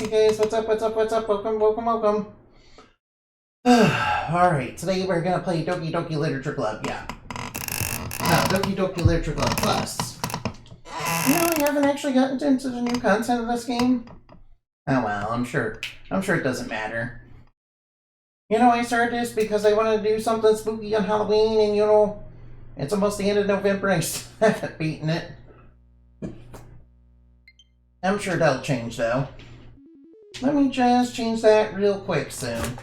Doki guys, what's up, welcome. Alright, today we're gonna play Doki Doki Literature Club, yeah. No, Doki Doki Literature Club Plus. You know, I haven't actually gotten into the new content of this game. Oh well, I'm sure it doesn't matter. You know, I started this because I wanted to do something spooky on Halloween, and you know, it's almost the end of November and I still haven't beaten it. I'm sure that'll change though. Let me just change that real quick soon.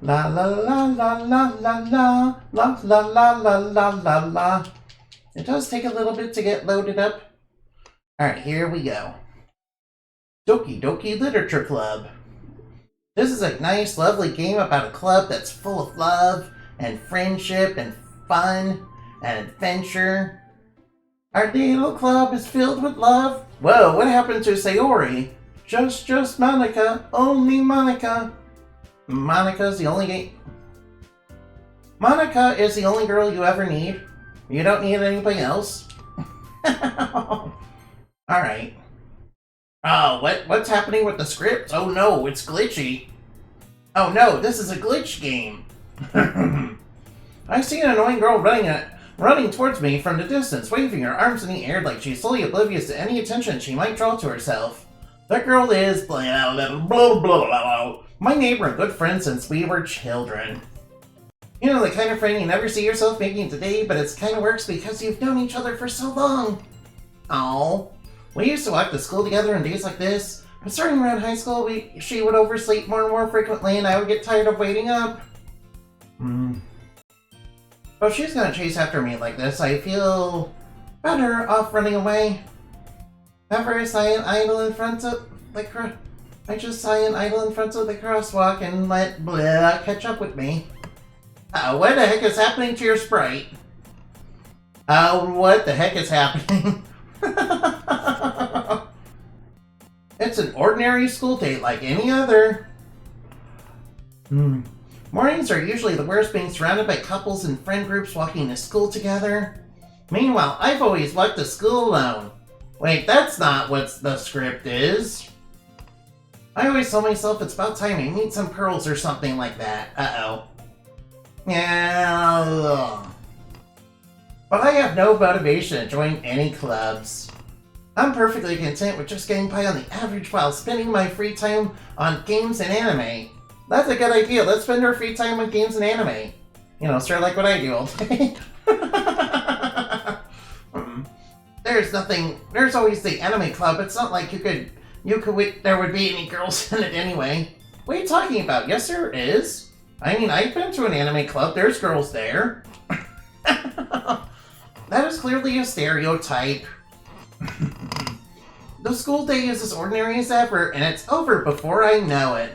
La la la la la la la la la la la la la la. It does take a little bit to get loaded up. Alright, here we go. Doki Doki Literature Club. This is a nice, lovely game about a club that's full of love and friendship and fun and adventure. Our little club is filled with love. Whoa, what happened to Sayori? Just Monica. Only Monica. Monica is the only girl you ever need. You don't need anybody else. Alright. Oh, what's happening with the script? Oh no, it's glitchy. Oh no, this is a glitch game. I see an annoying girl running towards me from the distance, waving her arms in the air like she's fully oblivious to any attention she might draw to herself. That girl is blah blah blah blah blah. My neighbor and good friend since we were children. You know, the kind of friend you never see yourself making today, but it kind of works because you've known each other for so long. Oh, we used to walk to school together on days like this, but starting around high school, she would oversleep more and more frequently, and I would get tired of waiting up. But she's gonna chase after me like this. I feel better off running away. Ever I saw an idol in front of the crosswalk and let blah catch up with me. What the heck is happening to your sprite? What the heck is happening? It's an ordinary school date like any other. Mornings are usually the worst, being surrounded by couples and friend groups walking to school together. Meanwhile, I've always walked to school alone. Wait, that's not what the script is. I always tell myself it's about time I meet some girls or something like that. Uh-oh. Yeah. But I have no motivation to join any clubs. I'm perfectly content with just getting by on the average while spending my free time on games and anime. That's a good idea. Let's spend our free time on games and anime. You know, sort of like what I do all day. There's always the anime club. It's not like there would be any girls in it anyway. What are you talking about? Yes, there is. I mean, I've been to an anime club. There's girls there. That is clearly a stereotype. The school day is as ordinary as ever, and it's over before I know it.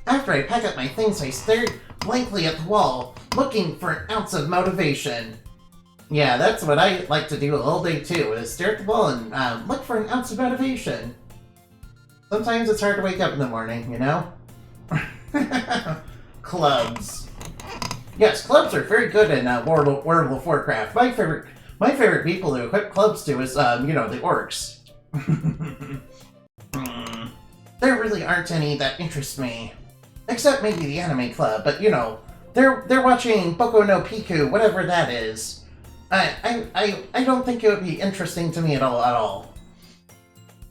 After I pack up my things, I stared blankly at the wall, looking for an ounce of motivation. Yeah, that's what I like to do all day too, is stare at the wall and look for an ounce of motivation. Sometimes it's hard to wake up in the morning, you know? Clubs. Yes, clubs are very good in World of Warcraft. My favorite people to equip clubs to is, you know, the orcs. There really aren't any that interest me. Except maybe the anime club, but you know, they're watching Boku no Pico, whatever that is. I don't think it would be interesting to me at all.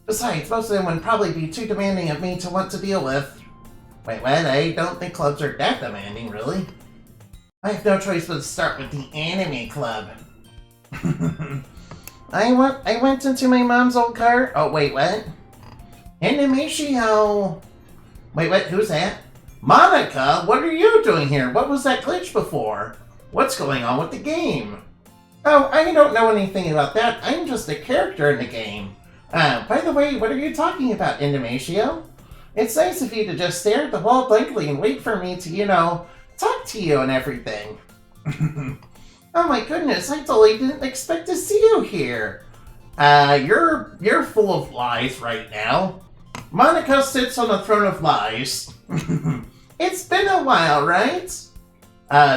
Besides, most of them would probably be too demanding of me to want to deal with. Wait, what? I don't think clubs are that demanding, really. I have no choice but to start with the anime club. I went into my mom's old car. Oh, wait, what? Animatio. Wait, what? Who's that? Monica, what are you doing here? What was that glitch before? What's going on with the game? Oh, I don't know anything about that. I'm just a character in the game. By the way, what are you talking about, Animatio? It's nice of you to just stare at the wall blankly and wait for me to, you know, talk to you and everything. Oh my goodness, I totally didn't expect to see you here. You're full of lies right now. Monica sits on a throne of lies. It's been a while, right?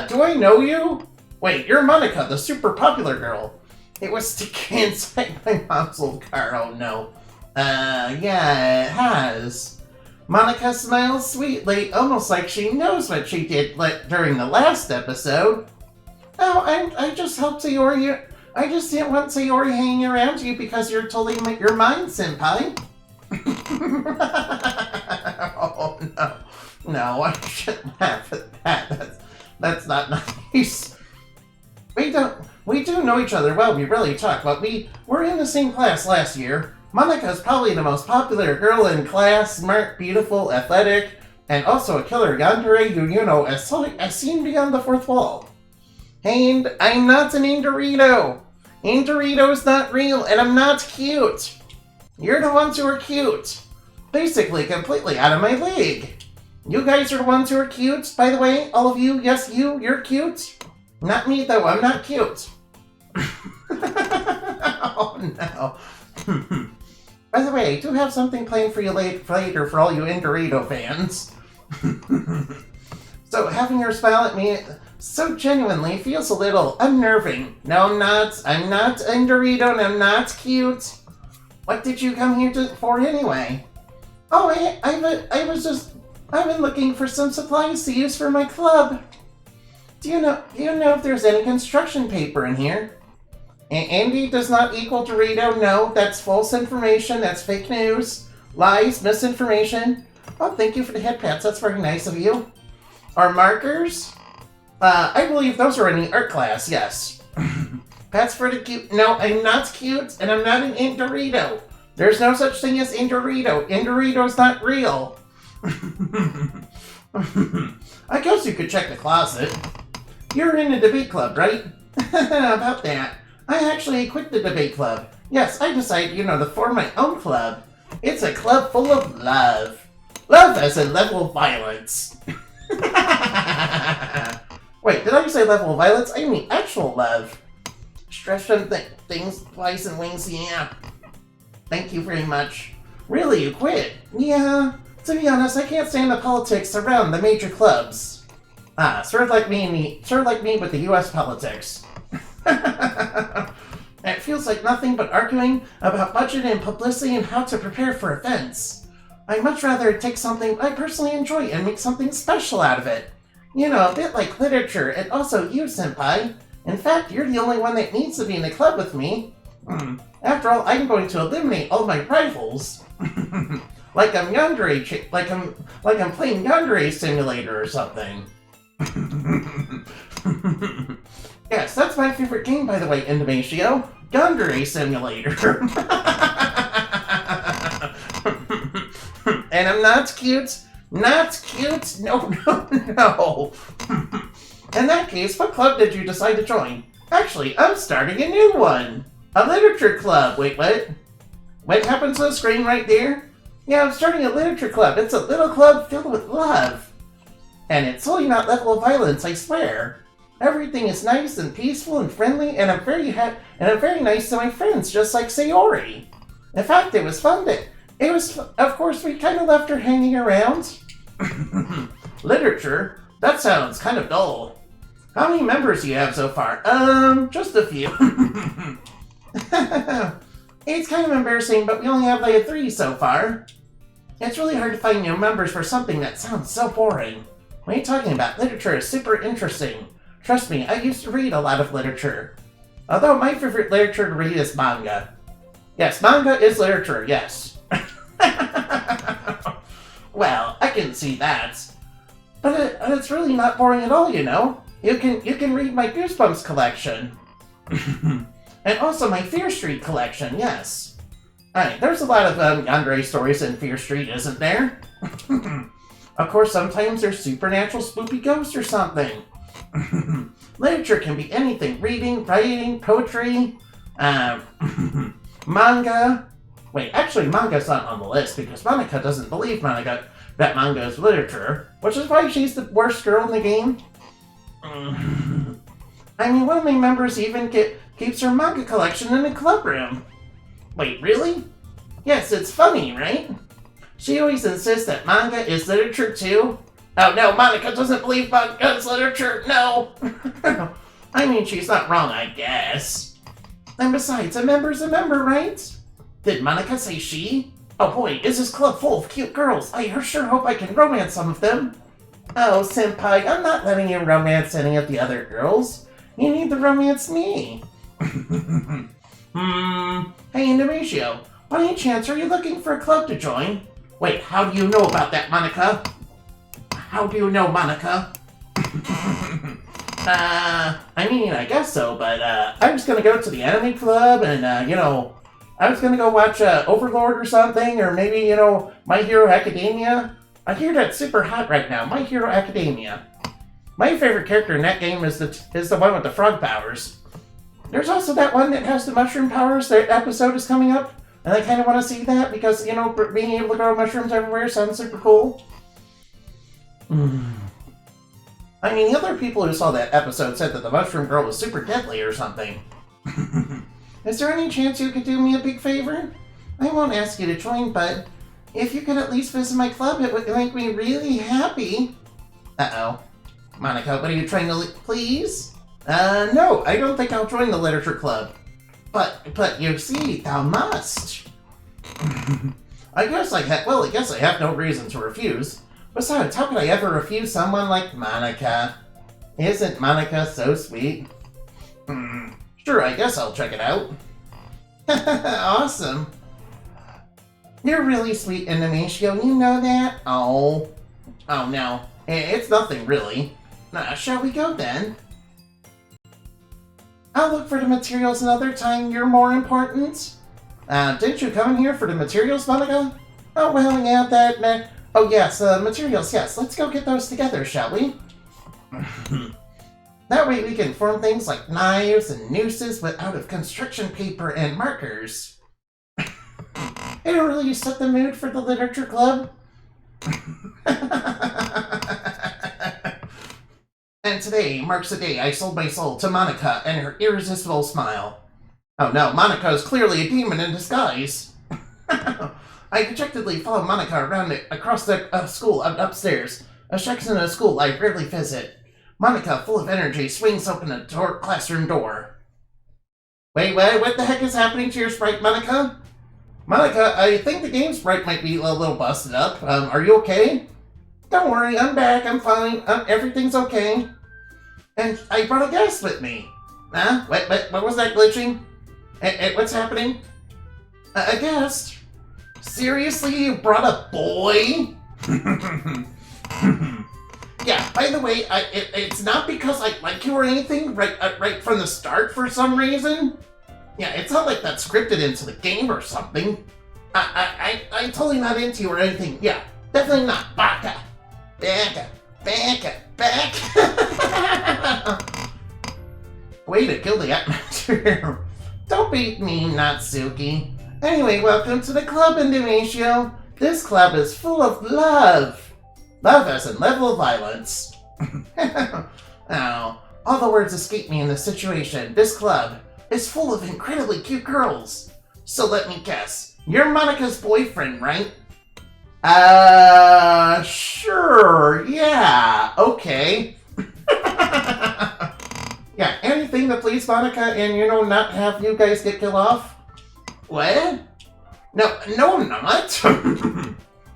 Do I know you? Wait, you're Monica, the super popular girl. It was sticking inside my mom's old car, oh no. Yeah, it has. Monica smiles sweetly, almost like she knows what she did during the last episode. Oh, I just hope Sayori... I just didn't want Sayori hanging around you because you're totally your mind, senpai. Oh, no. No, I shouldn't laugh at that. That's not nice. We do know each other well, we really talk, but we were in the same class last year. Monica's probably the most popular girl in class, smart, beautiful, athletic, and also a killer yandere who, has seen beyond the fourth wall. And I'm not an Indorito. Indorito's not real, and I'm not cute. You're the ones who are cute. Basically, completely out of my league. You guys are the ones who are cute, by the way. All of you, yes, you're cute. Not me, though. I'm not cute. Oh, no. By the way, I do have something planned for you later for all you Indorito fans. So, having her smile at me so genuinely feels a little unnerving. No, I'm not. I'm not Indorito, and I'm not cute. What did you come here for anyway? Oh, I've been looking for some supplies to use for my club. Do you know if there's any construction paper in here? Andy does not equal Dorito. No, that's false information. That's fake news. Lies, misinformation. Oh, thank you for the head pats. That's very nice of you. Are markers? I believe those are in the art class, yes. Pats for the cute. No, I'm not cute, and I'm not an Indorito. There's no such thing as Indorito. Indorito's not real. I guess you could check the closet. You're in the debate club, right? About that. I actually quit the debate club. Yes, I decided, to form my own club. It's a club full of love. Love as a level of violence. Wait, did I say level of violence? I mean actual love. Stretch them things twice and wings, yeah. Thank you very much. Really, you quit? Yeah. To be honest, I can't stand the politics around the major clubs. Sort of like me with the U.S. politics. It feels like nothing but arguing about budget and publicity and how to prepare for events. I'd much rather take something I personally enjoy and make something special out of it. A bit like literature, and also you, senpai. In fact, you're the only one that needs to be in the club with me. After all, I'm going to eliminate all my rivals. like I'm playing Yandere Simulator or something. Yes, that's my favorite game, by the way, Indomatio. Yandere Simulator. And I'm not cute. Not cute? No. In that case, what club did you decide to join? Actually, I'm starting a new one. A literature club. Wait, what? What happened to the screen right there? Yeah, I'm starting a literature club. It's a little club filled with love. And it's totally not level of violence, I swear. Everything is nice and peaceful and friendly, and I'm very nice to my friends, just like Sayori. In fact, it was fun of course, we kind of left her hanging around. Literature? That sounds kind of dull. How many members do you have so far? Just a few. It's kind of embarrassing, but we only have like 3 so far. It's really hard to find new members for something that sounds so boring. What are you talking about? Literature is super interesting. Trust me, I used to read a lot of literature. Although my favorite literature to read is manga. Yes, manga is literature, yes. Well, I can see that. But it's really not boring at all, You can read my Goosebumps collection. And also my Fear Street collection, yes. Alright, there's a lot of Yandere stories in Fear Street, isn't there? Of course, sometimes there's supernatural spoopy ghosts or something. Literature can be anything. Reading, writing, poetry, manga. Wait, actually, manga's not on the list because Monica doesn't believe that manga is literature, which is why she's the worst girl in the game. I mean, one of my members even keeps her manga collection in a club room. Wait, really? Yes, it's funny, right? She always insists that manga is literature too. Oh no, Monica doesn't believe manga is literature, no! I mean, she's not wrong, I guess. And besides, a member's a member, right? Did Monica say she? Oh boy, is this club full of cute girls? I sure hope I can romance some of them. Oh, senpai, I'm not letting you romance any of the other girls. You need to romance me. Hey, Indonesia, by any chance are you looking for a club to join? Wait, how do you know about that, Monica? How do you know, Monica? I mean, I guess so, but, I was gonna go to the anime club and, I was gonna go watch, Overlord or something, or maybe, My Hero Academia. I hear that's super hot right now, My Hero Academia. My favorite character in that game is the one with the frog powers. There's also that one that has the mushroom powers. Their episode is coming up, and I kind of want to see that because, being able to grow mushrooms everywhere sounds super cool. I mean, the other people who saw that episode said that the mushroom girl was super deadly or something. Is there any chance you could do me a big favor? I won't ask you to join, but if you could at least visit my club, it would make me really happy. Uh-oh. Monica, what are you trying to please? No, I don't think I'll join the literature club. But you see, thou must. I guess I have no reason to refuse. Besides, how could I ever refuse someone like Monica? Isn't Monica so sweet? Sure, I guess I'll check it out. Awesome. You're really sweet, Indonesia, you know that? Oh no, it's nothing really. Shall we go then? I'll look for the materials another time, you're more important. Didn't you come in here for the materials, Monica? Oh, well, yeah, oh, yes, materials, yes. Let's go get those together, shall we? That way we can form things like knives and nooses out of construction paper and markers. It'll really set the mood for the literature club. And today marks the day I sold my soul to Monica and her irresistible smile. Oh no, Monica is clearly a demon in disguise. I dejectedly follow Monica around across the school upstairs, a section of the school I rarely visit. Monica, full of energy, swings open a classroom door. Wait, what the heck is happening to your sprite, Monica? Monica, I think the game sprite might be a little busted up. Are you okay? Don't worry, I'm back, I'm fine, everything's okay. And I brought a guest with me. Huh? What was that glitching? What's happening? A guest? Seriously, you brought a boy? Yeah, by the way, it's not because I like you or anything right from the start for some reason. Yeah, it's not like that's scripted into the game or something. I'm totally not into you or anything. Yeah, definitely not. Baka. Way to kill the atmosphere. Don't beat me, Natsuki. Anyway, welcome to the club, Indonesia. This club is full of love. Love as in level of violence. Oh, all the words escape me in this situation. This club is full of incredibly cute girls. So let me guess, you're Monica's boyfriend, right? Sure, yeah, okay. Yeah, anything to please Monica and, not have you guys get killed off? What? No, I'm not.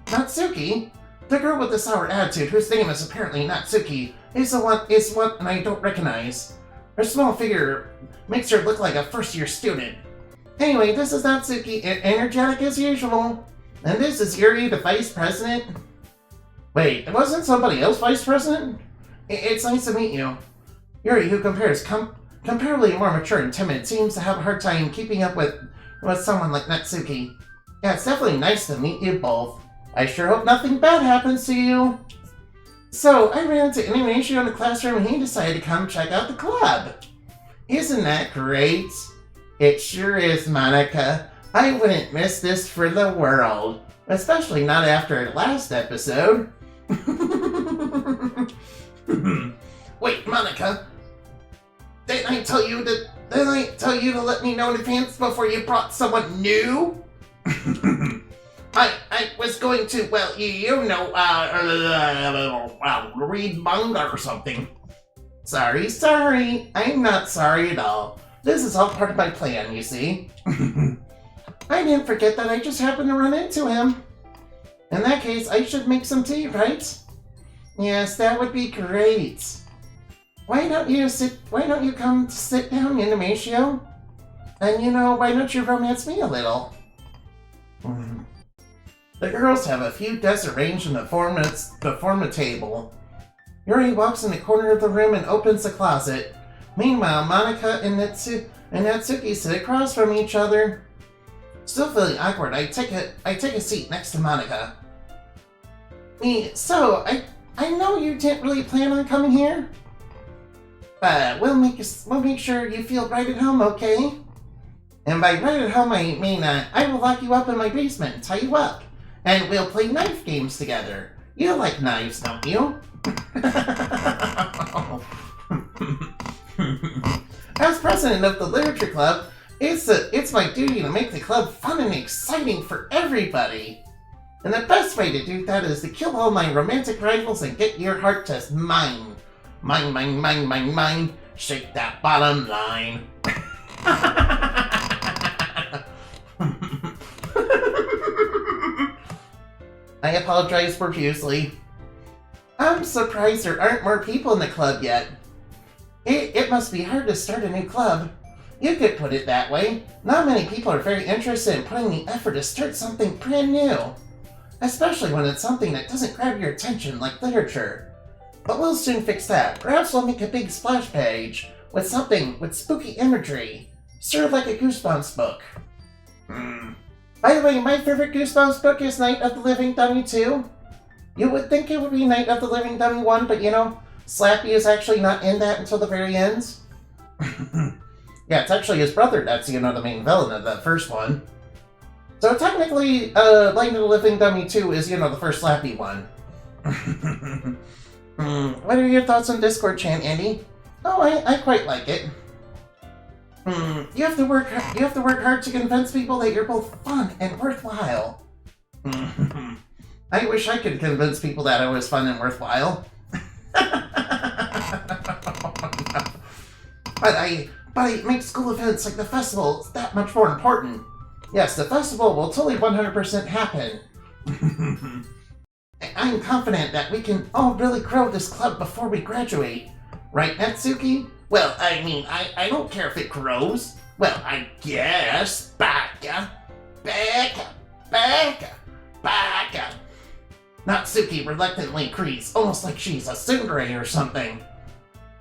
Natsuki, the girl with the sour attitude, whose name is apparently Natsuki, is one I don't recognize. Her small figure makes her look like a first-year student. Anyway, this is Natsuki, energetic as usual. And this is Yuri, the vice president. Wait, wasn't somebody else vice president? It's nice to meet you. Yuri, who comparably more mature and timid, seems to have a hard time keeping up with someone like Natsuki. Yeah, it's definitely nice to meet you both. I sure hope nothing bad happens to you. So, I ran into Indonesia in the classroom and he decided to come check out the club. Isn't that great? It sure is, Monica. I wouldn't miss this for the world. Especially not after last episode. Wait, Monica. Didn't I tell you to let me know in advance before you brought someone new? I was going to, well, read manga or something. Sorry. I'm not sorry at all. This is all part of my plan, you see. I didn't forget that. I just happened to run into him. In that case, I should make some tea, right? Yes, that would be great. Why don't you come sit down, Inamatio? And why don't you romance me a little? The girls have a few desks arranged to form a table. Yuri walks in the corner of the room and opens the closet. Meanwhile, Monica and Natsuki sit across from each other. Still feeling awkward, I take a seat next to Monica. So, I know you didn't really plan on coming here, but we'll make sure you feel right at home, okay? And by right at home, I mean I will lock you up in my basement and tie you up, and we'll play knife games together. You like knives, don't you? As president of the Literature Club, it's my duty to make the club fun and exciting for everybody. And the best way to do that is to kill all my romantic rivals and get your heart to mine. Mine, mine, mine, mine, mine. Shake that bottom line. I apologize profusely. I'm surprised there aren't more people in the club yet. It must be hard to start a new club. You could put it that way. Not many people are very interested in putting the effort to start something brand new. Especially when it's something that doesn't grab your attention like literature. But we'll soon fix that. Perhaps we'll make a big splash page with something with spooky imagery. Sort of like a Goosebumps book. By the way, my favorite Goosebumps book is Night of the Living Dummy 2. You would think it would be Night of the Living Dummy 1, but Slappy is actually not in that until the very end. Yeah, it's actually his brother that's, the main villain of that first one. So technically, Night of the Living Dummy 2 is, the first Slappy one. What are your thoughts on Discord Chan, Andy? Oh, I quite like it. You have to work hard to convince people that you're both fun and worthwhile. I wish I could convince people that I was fun and worthwhile. But I make school events like the festival that much more important. Yes, the festival will totally 100% happen. I'm confident that we can all really grow this club before we graduate. Right, Natsuki? Well, I mean, I don't care if it grows. Well, I guess. Baka. Natsuki reluctantly agrees, almost like she's a tsundere or something.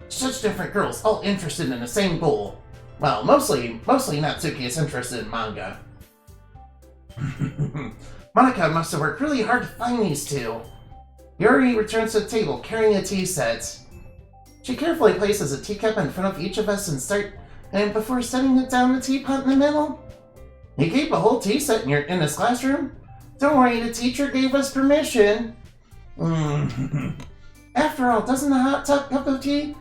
Such different girls, all interested in the same goal. Well, mostly Natsuki is interested in manga. Monica must have worked really hard to find these two. Yuri returns to the table carrying a tea set. She carefully places a teacup in front of each of us and before setting it down the teapot in the middle. You keep a whole tea set in this classroom? Don't worry, the teacher gave us permission. After all, doesn't a hot cup of tea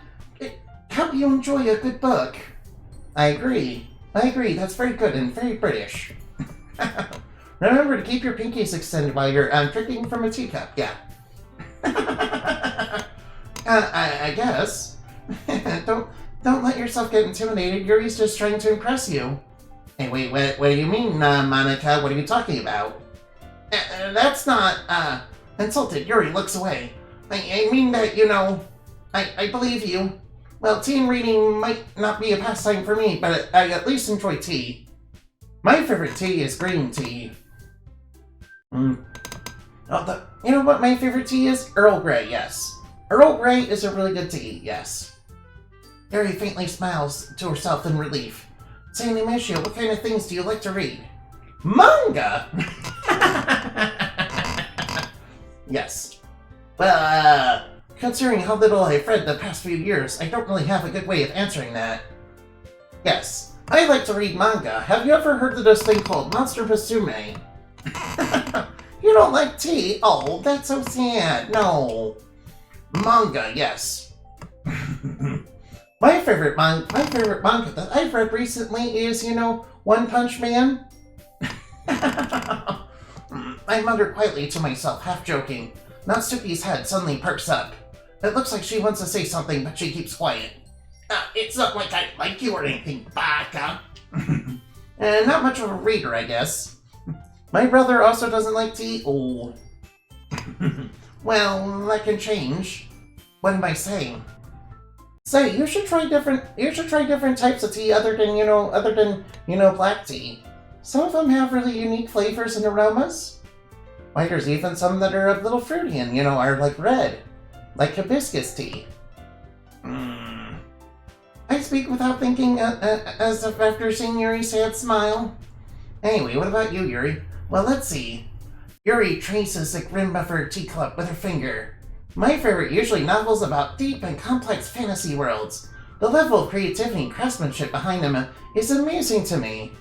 help you enjoy a good book? I agree, that's very good and very British. Remember to keep your pinkies extended while you're drinking from a teacup, yeah. I guess. Don't let yourself get intimidated. Yuri's just trying to impress you. Hey, wait, what do you mean, Monica? What are you talking about? That's not, insulted. Yuri looks away. I mean that, I believe you. Well, tea and reading might not be a pastime for me, but I at least enjoy tea. My favorite tea is green tea. You know what my favorite tea is? Earl Grey, yes. Earl Grey is a really good tea, yes. Yuri faintly smiles to herself in relief. Say, Nemeshio, what kind of things do you like to read? Manga! Yes. Well, considering how little I've read the past few years, I don't really have a good way of answering that. Yes, I like to read manga. Have you ever heard of this thing called Monster Musume? You don't like tea? Oh, that's so sad. No. Manga, yes. My favorite manga that I've read recently is, One Punch Man. I muttered quietly to myself, half joking. Natsuki's head suddenly perks up. It looks like she wants to say something, but she keeps quiet. It's not like I like you or anything, baka. Not much of a reader, I guess. My brother also doesn't like tea. Oh. Well, that can change. What am I saying? Say, you should try different types of tea other than black tea. Some of them have really unique flavors and aromas. Why, there's even some that are a little fruity and, are like red. Like hibiscus tea. I speak without thinking, as if after seeing Yuri's sad smile. Anyway, what about you, Yuri? Well, let's see. Yuri traces the grim buffered teacup with her finger. My favorite usually novels about deep and complex fantasy worlds. The level of creativity and craftsmanship behind them is amazing to me.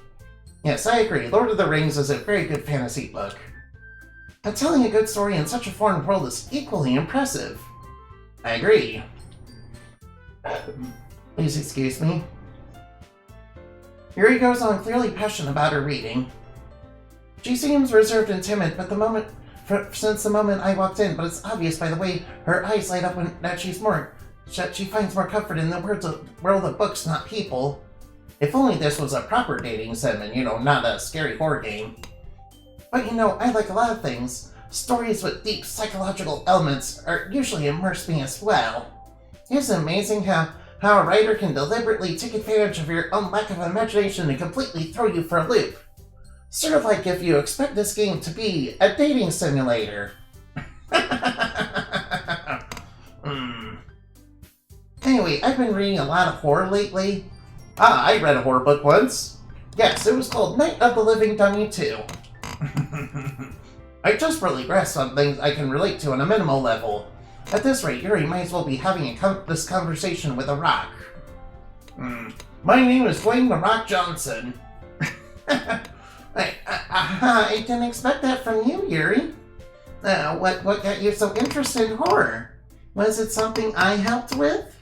Yes, I agree. Lord of the Rings is a very good fantasy book. But telling a good story in such a foreign world is equally impressive. I agree. Please excuse me. Yuri goes on, clearly passionate about her reading. She seems reserved and timid, but since the moment I walked in, but it's obvious by the way her eyes light up that she finds more comfort in the world of books, not people. If only this was a proper dating segment, not a scary horror game. But I like a lot of things. Stories with deep psychological elements usually immerse me as well. Isn't it amazing how a writer can deliberately take advantage of your own lack of imagination and completely throw you for a loop? Sort of like if you expect this game to be a dating simulator. Anyway, I've been reading a lot of horror lately. I read a horror book once. Yes, it was called Night of the Living Dummy 2. I just really grasp some things I can relate to on a minimal level. At this rate, Yuri might as well be having this conversation with a rock. My name is Dwayne The Rock Johnson. I didn't expect that from you, Yuri. What got you so interested in horror? Was it something I helped with?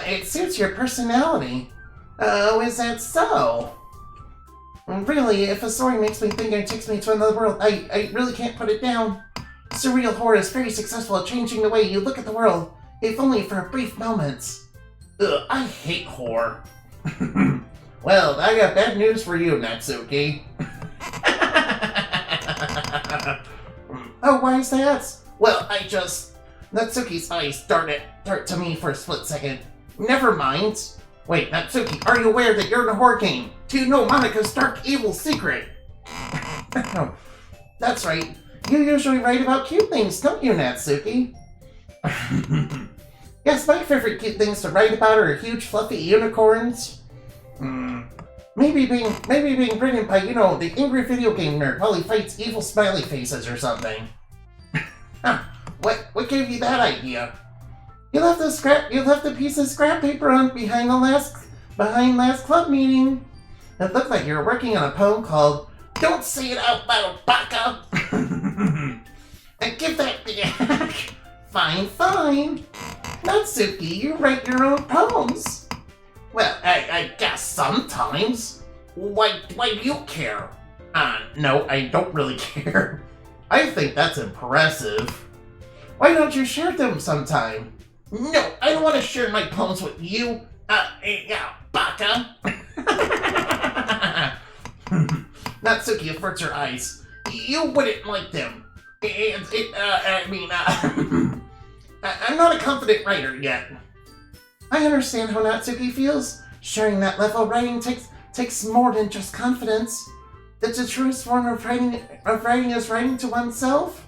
It suits your personality. Oh, is that so? Really, if a story makes me think and takes me to another world, I really can't put it down. Surreal horror is very successful at changing the way you look at the world, if only for brief moments. Ugh, I hate horror. Well, I got bad news for you, Natsuki. Oh, why is that? Well, Natsuki's eyes dart to me for a split second. Never mind. Wait, Natsuki, are you aware that you're in a horror game? Do you know Monika's dark evil secret? No, that's right. You usually write about cute things, don't you, Natsuki? Yes, my favorite cute things to write about are huge fluffy unicorns. Maybe being written by, the angry video game nerd while he fights evil smiley faces or something. What gave you that idea? You left the piece of scrap paper on behind last club meeting. It looked like you were working on a poem called "Don't Say It Out Loud, Baka." And give that back. Fine. Natsuki, you write your own poems. Well, I guess sometimes. Why do you care? No, I don't really care. I think that's impressive. Why don't you share them sometime? No, I don't want to share my poems with you. Yeah, baka. Natsuki averts her eyes. You wouldn't like them. I'm not a confident writer yet. I understand how Natsuki feels. Sharing that level of writing takes more than just confidence. The truest form of writing is writing to oneself.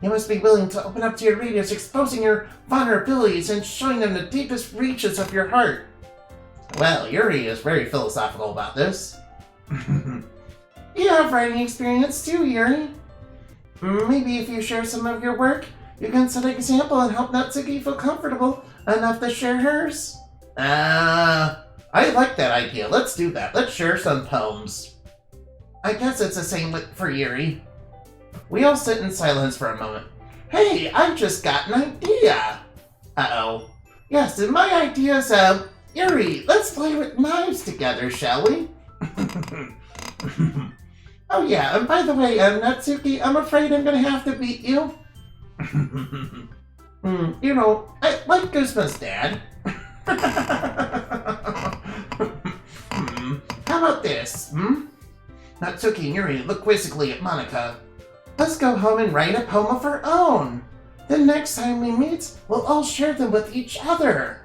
You must be willing to open up to your readers, exposing your vulnerabilities and showing them the deepest reaches of your heart. Well, Yuri is very philosophical about this. You have writing experience too, Yuri. Maybe if you share some of your work, you can set an example and help Natsuki feel comfortable enough to share hers. I like that idea. Let's do that. Let's share some poems. I guess it's the same for Yuri. We all sit in silence for a moment. Hey, I've just got an idea. Uh-oh. Yes, and my idea is, Yuri, let's play with knives together, shall we? Oh yeah, and by the way, Natsuki, I'm afraid I'm gonna have to beat you. I like Guzma's dad. How about this, Natsuki and Yuri look quizzically at Monica. Let's go home and write a poem of our own. The next time we meet, we'll all share them with each other.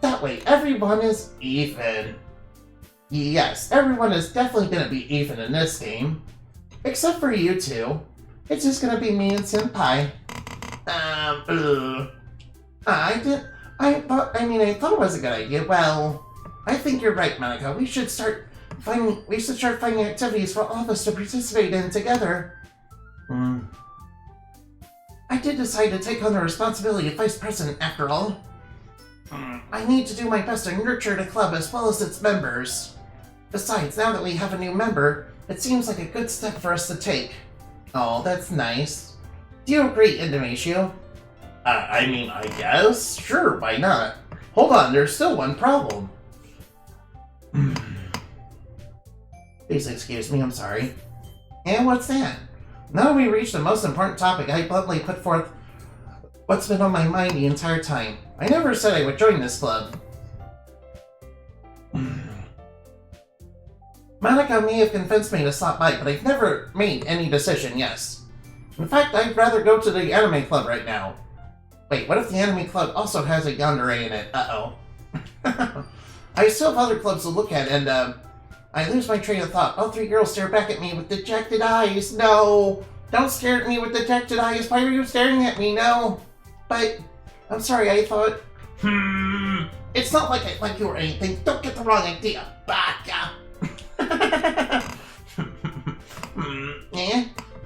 That way, everyone is even. Yes, everyone is definitely gonna be even in this game. Except for you two. It's just gonna be me and Senpai. I thought it was a good idea. Well, I think you're right, Monica. We should start finding activities for all of us to participate in together. I did decide to take on the responsibility of vice president after all. I need to do my best to nurture the club as well as its members. Besides, now that we have a new member, it seems like a good step for us to take. Oh, that's nice. Do you agree, Indomatio? I guess? Sure, why not? Hold on, there's still one problem. Please excuse me, I'm sorry. And what's that? Now we reached the most important topic. I bluntly put forth what's been on my mind the entire time. I never said I would join this club. Monica may have convinced me to stop by, but I've never made any decision, yes. In fact, I'd rather go to the anime club right now. Wait, what if the anime club also has a yandere in it? Uh-oh. I still have other clubs to look at, and, I lose my train of thought. All three girls stare back at me with dejected eyes. No! Don't stare at me with dejected eyes. Why are you staring at me? No! But, I'm sorry, I thought... It's not like I like you or anything. Don't get the wrong idea. Baka!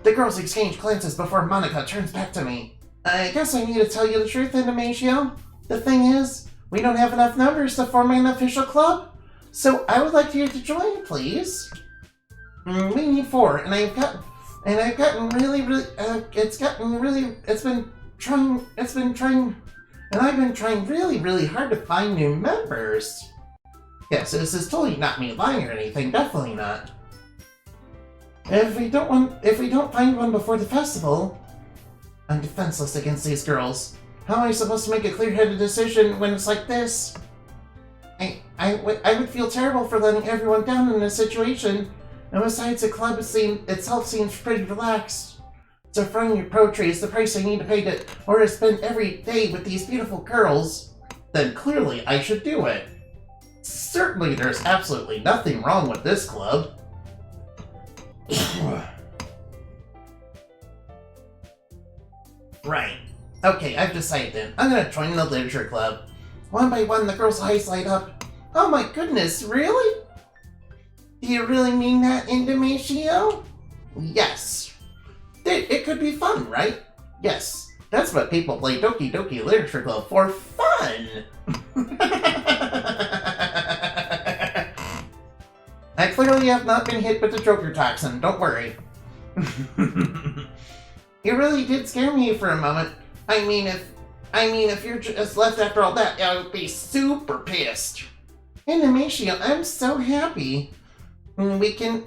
The girls exchange glances before Monica turns back to me. I guess I need to tell you the truth, Indomatio. The thing is, we don't have enough numbers to form an official club. So I would like you to join, please. We need 4, and I've been trying really hard to find new members. Yes, this is totally not me lying or anything, definitely not. If we don't find one before the festival, I'm defenseless against these girls. How am I supposed to make a clear-headed decision when it's like this? I would feel terrible for letting everyone down in this situation, and besides, the club itself seems pretty relaxed. So fronting your poetry is the price I need to pay to spend every day with these beautiful girls. Then clearly I should do it. Certainly there's absolutely nothing wrong with this club. Right. Okay, I've decided then. I'm gonna join the literature club. One by one, the girls' eyes light up. Oh my goodness, really? Do you really mean that, Indomatio? Yes. It could be fun, right? Yes. That's what people play Doki Doki Literature Club for fun! I clearly have not been hit with the Joker toxin, don't worry. You really did scare me for a moment. I mean, if you're just left after all that, I would be super pissed. Indomatio, I'm so happy. We can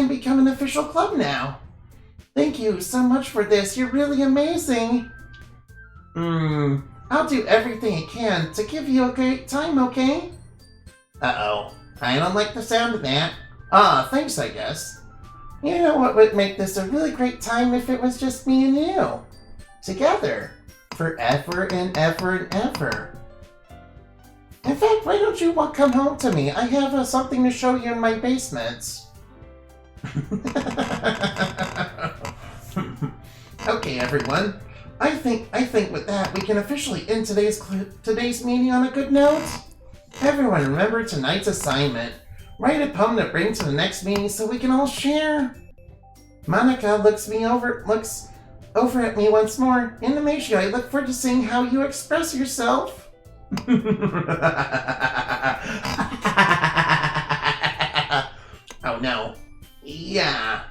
become an official club now. Thank you so much for this. You're really amazing. I'll do everything I can to give you a great time, okay? Uh-oh. I don't like the sound of that. Thanks, I guess. You know what would make this a really great time if it was just me and you? Together. Forever and ever and ever. In fact, why don't you come home to me? I have something to show you in my basement. Okay, everyone. I think with that we can officially end today's meeting on a good note. Everyone, remember tonight's assignment. Write a poem to bring to the next meeting so we can all share. Monica looks over at me once more. Indomatio, I look forward to seeing how you express yourself. Oh no. Yeah.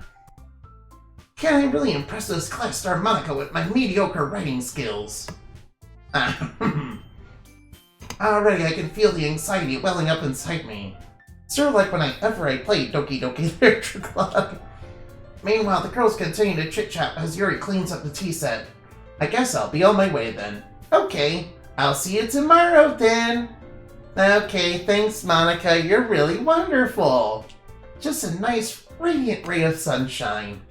Can I really impress this class star Monica with my mediocre writing skills? Already I can feel the anxiety welling up inside me. Sort of like whenever I played Doki Doki Literature Club. Meanwhile, the girls continue to chit-chat as Yuri cleans up the tea set. I guess I'll be on my way then. Okay, I'll see you tomorrow then. Okay, thanks, Monica. You're really wonderful. Just a nice, radiant ray of sunshine.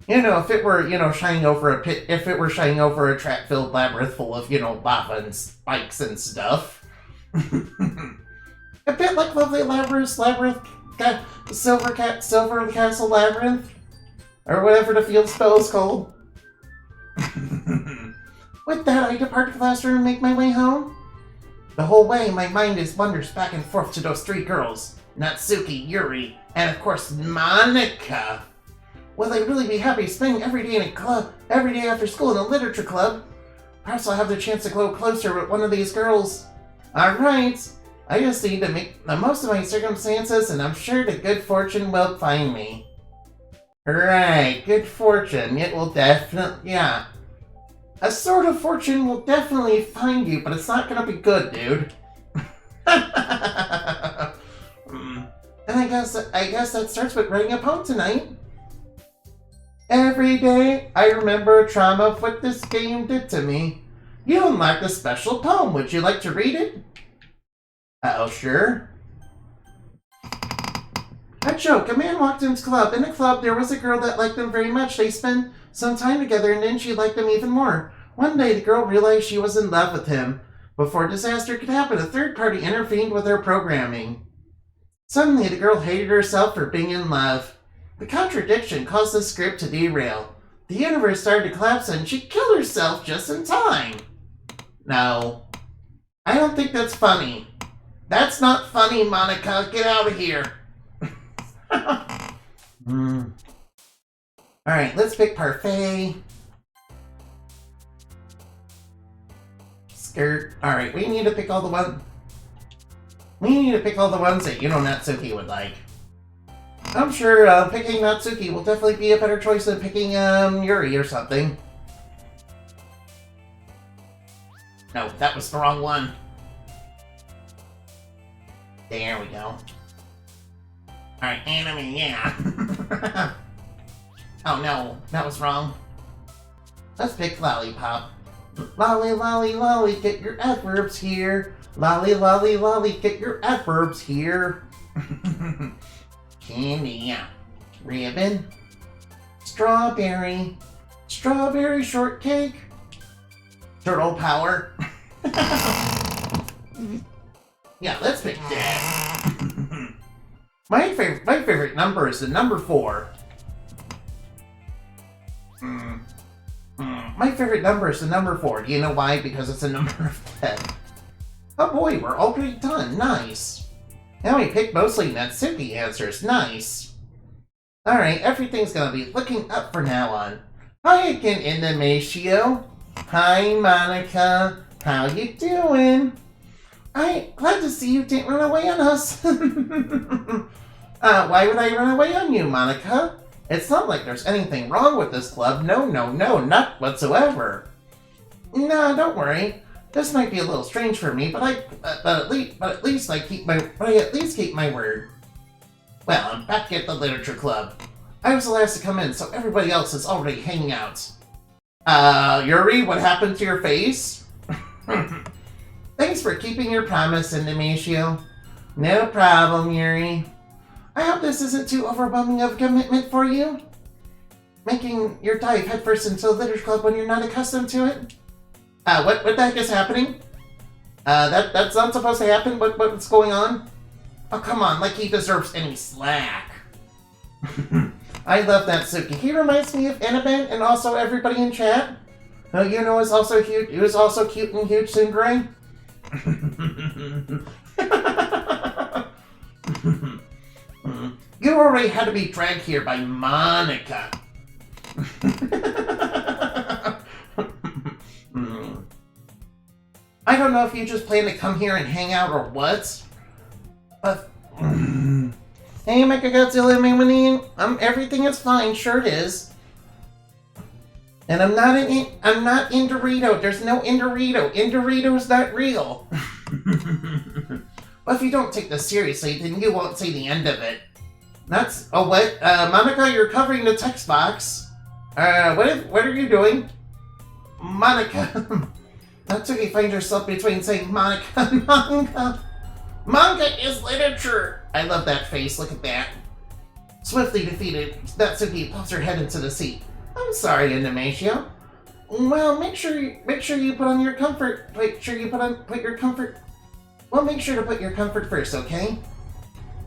You know, if it were, shining over a pit, if it were shining over a trap-filled labyrinth full of, lava and spikes and stuff. A bit like Lovely Labyrinth, Silver Castle Labyrinth, or whatever the field spell is called. With that, I depart the classroom and make my way home. The whole way, my mind wanders back and forth to those three girls, Natsuki, Yuri, and of course, Monica. Will I really be happy spending every day in a club, every day after school in a literature club? Perhaps I'll have the chance to grow closer with one of these girls. Alright, I just need to make the most of my circumstances, and I'm sure the good fortune will find me. Right, good fortune. It will definitely, yeah. A sort of fortune will definitely find you, but it's not gonna be good, dude. And I guess that starts with writing a poem tonight. Every day, I remember a trauma of what this game did to me. You unlocked a special poem. Would you like to read it? Oh, sure. A joke. A man walked into his club. In the club, there was a girl that liked him very much. They spent some time together, and then she liked him even more. One day, the girl realized she was in love with him. Before disaster could happen, a third party intervened with her programming. Suddenly, the girl hated herself for being in love. The contradiction caused the script to derail. The universe started to collapse and she killed herself just in time. No. I don't think that's funny. That's not funny, Monica. Get out of here. Alright, let's pick parfait. Skirt. Alright, we need to pick all the ones that Natsuki would like. I'm sure picking Natsuki will definitely be a better choice than picking Yuri or something. No, that was the wrong one. There we go. Alright, anime, yeah. Oh no, that was wrong. Let's pick Lollipop. Lolly, lolly, lolly, get your adverbs here. Lolly, lolly, lolly, get your adverbs here. Candy, yeah. Ribbon. Strawberry. Strawberry shortcake. Turtle power. Yeah, let's pick that. My favorite number is the number 4. My favorite number is the number 4. Do you know why? Because it's a number of 10. Oh boy, we're already done. Nice. Now we picked mostly Natsuki answers. Nice. Alright, everything's gonna be looking up from now on. Hi again, Indomatio. Hi, Monica. How you doing? Glad to see you didn't run away on us. Why would I run away on you, Monica? It's not like there's anything wrong with this club. No, not whatsoever. No, don't worry. This might be a little strange for me, but at least I keep my word. Well, I'm back at the literature club. I was the last to come in, so everybody else is already hanging out. Yuri, what happened to your face? Thanks for keeping your promise, Indomatio. No problem, Yuri. I hope this isn't too overwhelming of a commitment for you. Making your dive headfirst into the literature club when you're not accustomed to it. What the heck is happening? That's not supposed to happen. What's going on? Oh, come on, like he deserves any slack. I love Natsuki. He reminds me of Annabelle and also everybody in chat. You know is also cute. He was also cute and huge Sungray. You already had to be dragged here by Monica. I don't know if you just plan to come here and hang out or what, but hey, Mechagodzilla Mimini, everything is fine, sure it is. And I'm not in Dorito. There's no Indorito. Indorito's not real. But if you don't take this seriously, then you won't see the end of it. That's what? Monica, you're covering the text box. What are you doing? Monica. Natsuki finds herself between saying Monica and manga. Manga is literature! I love that face, look at that. Swiftly defeated, Natsuki pops her head into the seat. I'm sorry, Indonesia. Well, make sure you put on your comfort. Make sure to put your comfort first, okay?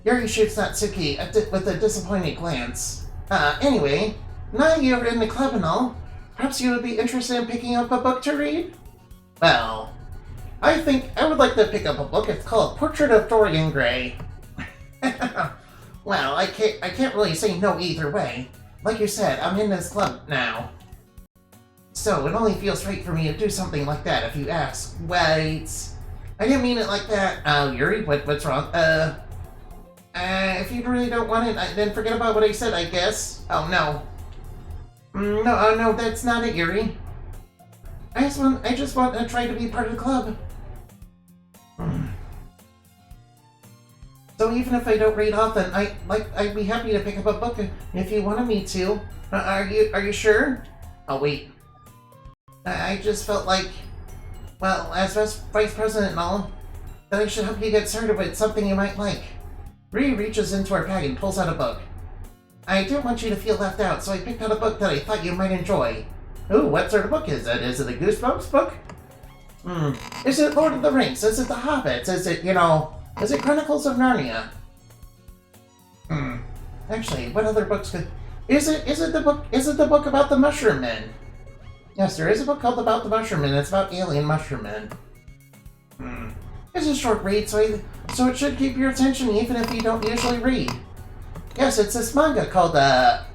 Yuri shoots Natsuki with a disappointed glance. Anyway, now you're in the club and all, perhaps you would be interested in picking up a book to read? Well, I think I would like to pick up a book. It's called Portrait of Dorian Gray. Well, I can't really say no either way. Like you said, I'm in this club now. So it only feels right for me to do something like that if you ask. Wait, I didn't mean it like that. Oh, Yuri, what's wrong? If you really don't want it, then forget about what I said, I guess. Oh, no. No, that's not it, Yuri. I just want to try to be part of the club. So even if I don't read often, I'd be happy to pick up a book if you wanted me to. Are you sure? Oh, wait. I just felt like, well, as vice president and all, that I should help you get started with something you might like. Ree reaches into her bag and pulls out a book. I don't want you to feel left out, so I picked out a book that I thought you might enjoy. Ooh, what sort of book is it? Is it a Goosebumps book? Is it Lord of the Rings? Is it The Hobbits? Is it Chronicles of Narnia? Actually, what other books could... Is it the book about the Mushroom Men? Yes, there is a book called About the Mushroom Men. It's about alien mushroom men. It's a short read, so it should keep your attention even if you don't usually read. Yes, it's this manga called Monster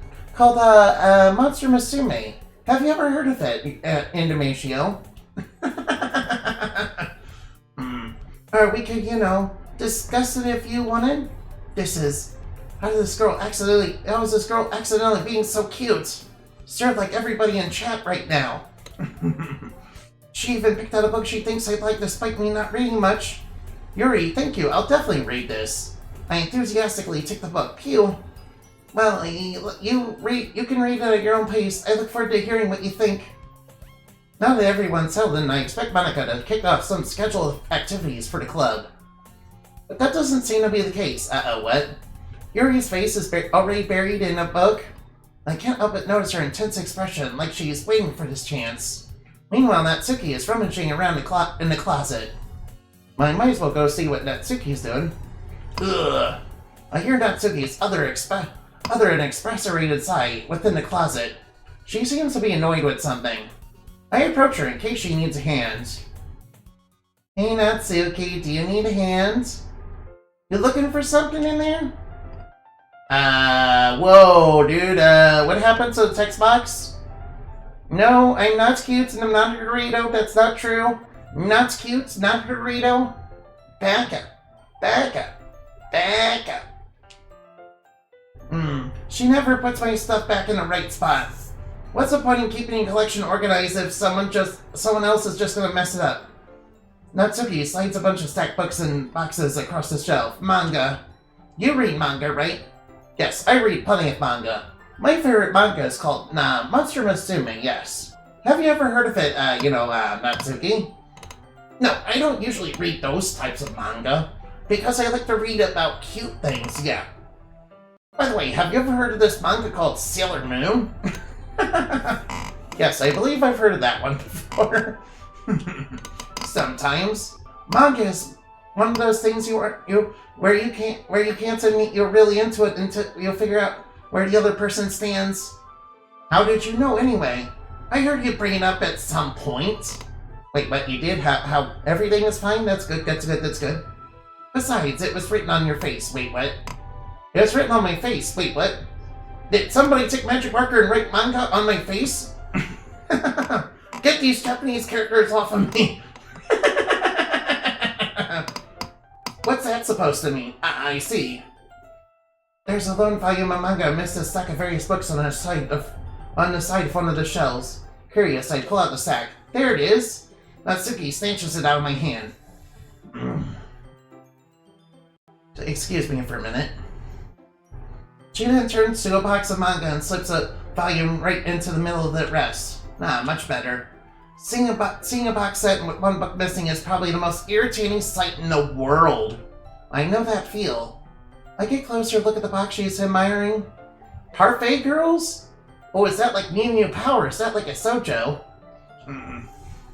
Musume. Have you ever heard of it, Indomatio? Or we could, discuss it if you wanted. How was this girl accidentally being so cute? Stared like everybody in chat right now. She even picked out a book she thinks I'd like despite me not reading much. Yuri, thank you, I'll definitely read this. I enthusiastically took the book. Pew. Well, you can read it at your own pace. I look forward to hearing what you think. Now that everyone's settled in, I expect Monica to kick off some scheduled activities for the club. But that doesn't seem to be the case. Uh-oh, what? Yuri's face is already buried in a book. I can't help but notice her intense expression, like she's waiting for this chance. Meanwhile, Natsuki is rummaging around in the closet. I might as well go see what Natsuki's doing. Ugh. I hear Natsuki's other and exasperated sigh within the closet. She seems to be annoyed with something. I approach her in case she needs a hand. Hey Natsuki, do you need a hand? You looking for something in there? Whoa, dude, what happened to the text box? No, I'm not cute and I'm not a Dorito, that's not true. I'm not cute, not a Dorito. Back up. She never puts my stuff back in the right spot. What's the point in keeping a collection organized if someone else is just gonna mess it up? Natsuki slides a bunch of stacked books and boxes across the shelf. Manga. You read manga, right? Yes, I read plenty of manga. My favorite manga is called Monster Musume, yes. Have you ever heard of it, Natsuki? No, I don't usually read those types of manga, because I like to read about cute things, yeah. By the way, have you ever heard of this manga called Sailor Moon? Yes, I believe I've heard of that one before. Sometimes, manga is one of those things where you can't admit you're really into it until you figure out where the other person stands. How did you know anyway? I heard you bring it up at some point. Wait, but you did? How everything is fine? That's good. Besides, it was written on your face. Wait, what? It was written on my face. Wait, what? Did somebody take magic marker and write manga on my face? Get these Japanese characters off of me. What's that supposed to mean? I see. There's a lone volume of manga amidst a stack of various books on the side of one of the shelves. Curious, I pull out the sack. There it is. Natsuki snatches it out of my hand. Excuse me for a minute. She then turns to a box of manga and slips a volume right into the middle of the rest. Much better. Seeing a box set with one book missing is probably the most irritating sight in the world. I know that feel. I get closer, look at the box she's admiring. Parfait Girls? Oh, is that like Mew Mew Power? Is that like a Sojo?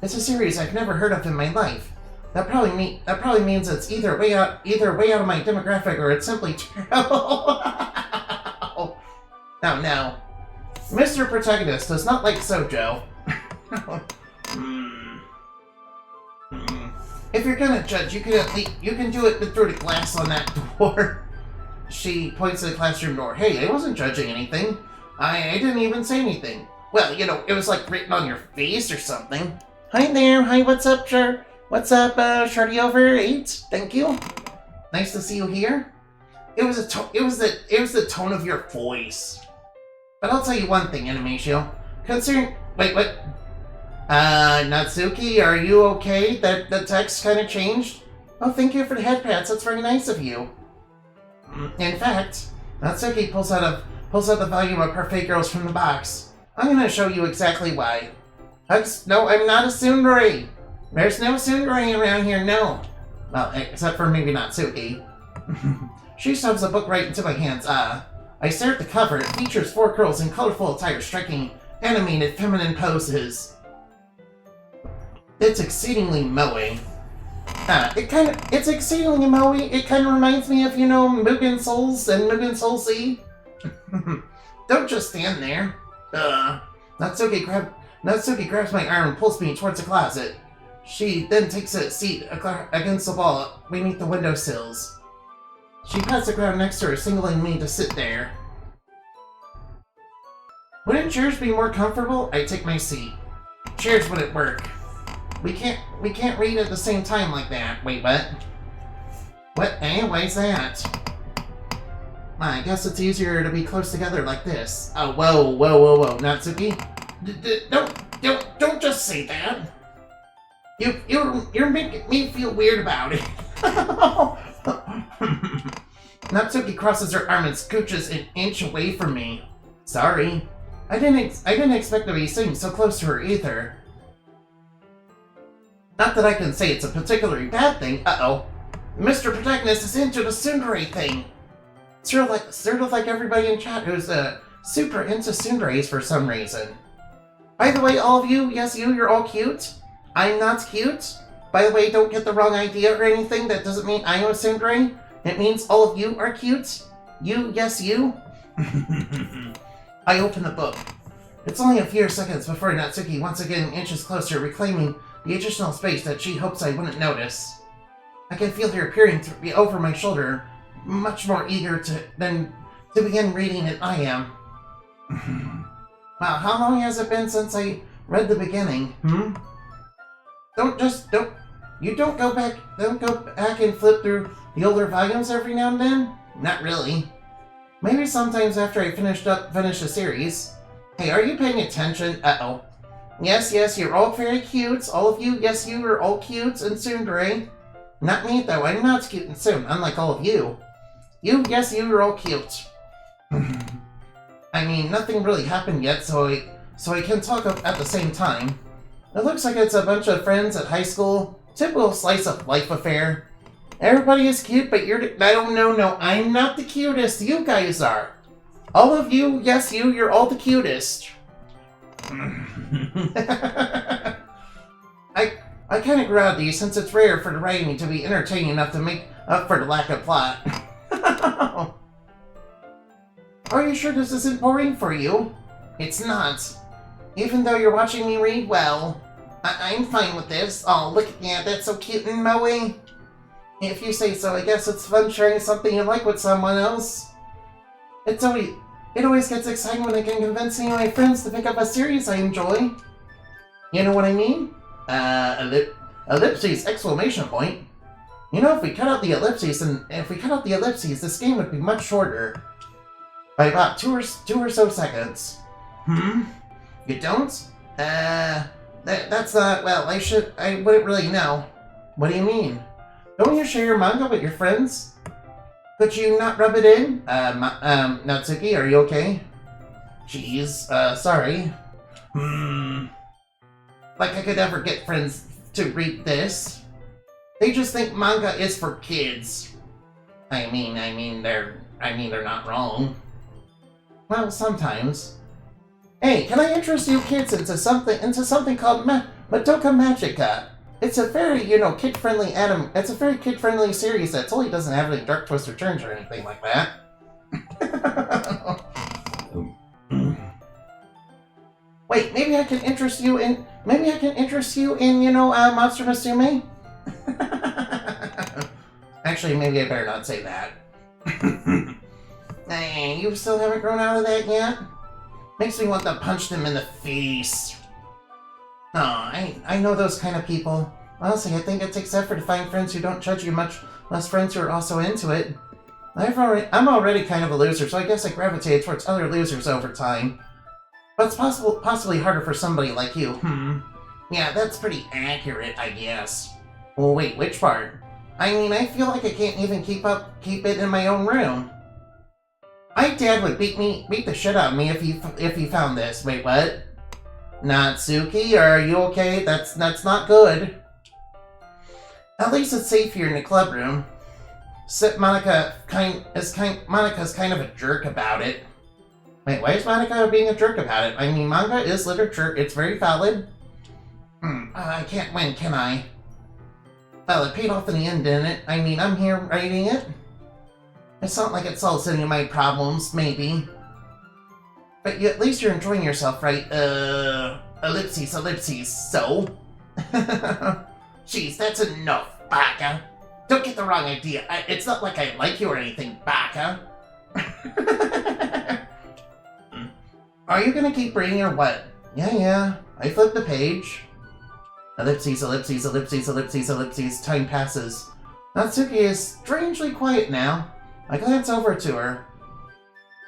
It's a series I've never heard of in my life. That probably means it's either way out of my demographic or it's simply terrible. No. Mr. Protagonist does not like Sojo. If you're gonna judge, you can do it through the glass on that door. She points to the classroom door. Hey, I wasn't judging anything. I didn't even say anything. Well, it was like written on your face or something. Hi there. Hi, what's up, sir? What's up, Shardy over 8? Thank you. Nice to see you here. It was the tone of your voice. But I'll tell you one thing, Animatio. Wait, what? Natsuki, are you okay? That the text kind of changed? Oh, thank you for the head pats. That's very nice of you. In fact, Natsuki pulls out the volume of Parfait Girls from the box. I'm gonna show you exactly why. No, I'm not a tsundere. There's no tsundere around here, no. Well, except for maybe Natsuki. She shoves the book right into my hands. I stare at the cover. It features 4 girls in colorful attire striking animated feminine poses. It's exceedingly moe. It's exceedingly moe. It kind of reminds me of, Mugen Souls and Mugen Soul Z. Don't just stand there. Natsuki grabs my arm and pulls me towards the closet. She then takes a seat against the wall beneath the windowsills. She pats the ground next to her, signaling me to sit there. Wouldn't chairs be more comfortable? I take my seat. Chairs wouldn't work. We can't read at the same time like that. Wait, what? What? Why's that? I guess it's easier to be close together like this. Oh, whoa, Natsuki. Don't just say that. You're making me feel weird about it. Natsuki crosses her arm and scooches an inch away from me. Sorry. I didn't expect to be sitting so close to her either. Not that I can say it's a particularly bad thing. Uh-oh. Mr. Protagonist is into the tsundere thing. Sort of like everybody in chat who's super into tsunderes for some reason. By the way, all of you, yes, you're all cute. I'm not cute. By the way, don't get the wrong idea or anything. That doesn't mean I am a tsundere. It means all of you are cute. You, yes, you. I open the book. It's only a few seconds before Natsuki once again inches closer, reclaiming the additional space that she hopes I wouldn't notice. I can feel her peering over my shoulder, much more eager to begin reading than I am. Wow, how long has it been since I read the beginning? Don't go back and flip through the older volumes every now and then? Not really. Maybe sometimes after I finish a series. Hey, are you paying attention? Uh-oh. Yes, you're all very cute. All of you, yes, you are all cute and tsundere. Not me, though. I'm not cute and soon, unlike all of you. You, yes, you are all cute. I mean, nothing really happened yet, so I can talk at the same time. It looks like it's a bunch of friends at high school. Typical slice of life affair. Everybody is cute, but no, I'm not the cutest. You guys are. All of you, yes, you're all the cutest. I kind of grew out of these since it's rare for the writing to be entertaining enough to make up for the lack of plot. Are you sure this isn't boring for you? It's not. Even though you're watching me read, well, I'm fine with this. Oh, look at that, that's so cute and moe. If you say so, I guess it's fun sharing something you like with someone else. It always gets exciting when I can convince any of my friends to pick up a series I enjoy. You know what I mean? Ellipses, exclamation point. If we cut out the ellipses, this game would be much shorter. By about two or so seconds. You don't? That's not, well, I wouldn't really know. What do you mean? Don't you share your manga with your friends? Could you not rub it in? Natsuki, are you okay? Jeez, sorry. Like I could ever get friends to read this. They just think manga is for kids. I mean they're not wrong. Well, sometimes. Hey, can I interest you kids into something called Madoka Magica? It's a very, kid-friendly it's a very kid-friendly series that totally doesn't have any dark twists or turns or anything like that. Wait, maybe I can interest you in Monster Musume? Actually, maybe I better not say that. Hey, you still haven't grown out of that yet? Makes me want to punch them in the face. Oh, I know those kind of people. Honestly, I think it takes effort to find friends who don't judge you, much less friends who are also into it. I'm already kind of a loser, so I guess I gravitated towards other losers over time. But it's possibly harder for somebody like you. Yeah, that's pretty accurate, I guess. Well, wait, which part? I mean, I feel like I can't even keep it in my own room. My dad would beat the shit out of me if he found this. Wait, what? Natsuki, are you okay? That's not good. At least it's safe here in the club room. Monica's kind of a jerk about it. Wait, why is Monica being a jerk about it? I mean, manga is literature. It's very valid. I can't win, can I? Well, it paid off in the end, didn't it? I mean, I'm here writing it. It's not like it solves any of my problems, maybe. But at least you're enjoying yourself, right? Ellipses, so? Jeez, that's enough, Baka. Don't get the wrong idea. It's not like I like you or anything, Baka. Are you gonna keep reading or what? Yeah. I flipped the page. Ellipses. Time passes. Natsuki is strangely quiet now. I glance over to her.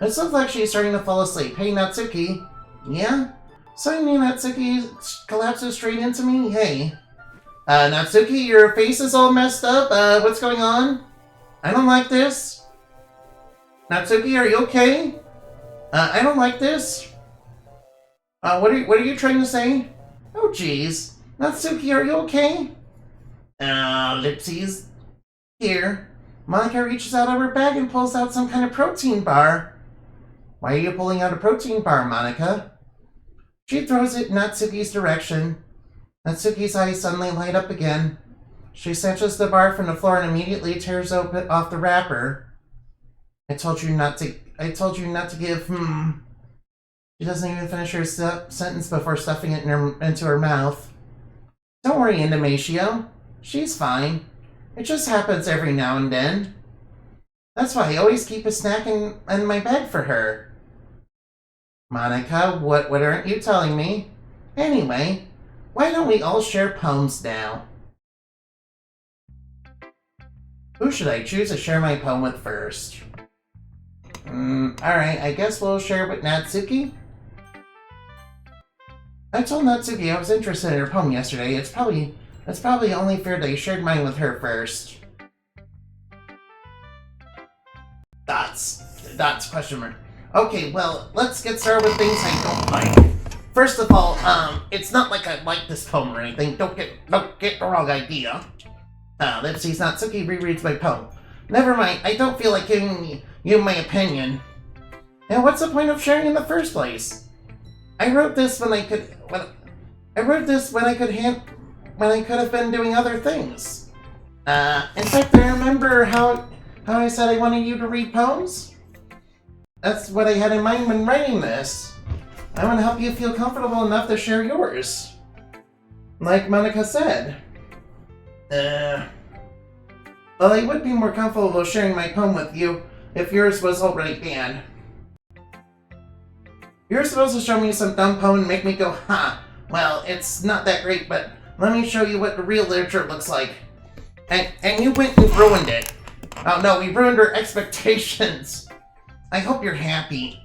It looks like she's starting to fall asleep. Hey, Natsuki. Yeah? Suddenly Natsuki collapses straight into me? Hey. Natsuki, your face is all messed up. What's going on? I don't like this. Natsuki, are you okay? I don't like this. What are you trying to say? Oh, jeez. Natsuki, are you okay? Ellipses. Here. Monica reaches out of her bag and pulls out some kind of protein bar. Why are you pulling out a protein bar, Monica? She throws it in Natsuki's direction. Natsuki's eyes suddenly light up again. She snatches the bar from the floor and immediately tears off the wrapper. I told you not to give, She doesn't even finish her sentence before stuffing it into her mouth. Don't worry, Indomatio. She's fine. It just happens every now and then. That's why I always keep a snack in my bag for her. Monica, what aren't you telling me? Anyway, why don't we all share poems now? Who should I choose to share my poem with first? Alright, I guess we'll share with Natsuki. I told Natsuki I was interested in her poem yesterday. It's probably only fair that I shared mine with her first. Dots, question mark. Okay, well, let's get started with things I don't like. First of all, it's not like I like this poem or anything. Don't get the wrong idea. Let's see, Natsuki rereads my poem. Never mind, I don't feel like giving you my opinion. And what's the point of sharing in the first place? I wrote this when I could have been doing other things. In fact, I remember how I said I wanted you to read poems? That's what I had in mind when writing this. I want to help you feel comfortable enough to share yours. Like Monica said. Well, I would be more comfortable sharing my poem with you if yours was already banned. You're supposed to show me some dumb poem and make me go, ha! Well, it's not that great, but let me show you what the real literature looks like. And you went and ruined it. Oh no, we ruined our expectations. I hope you're happy.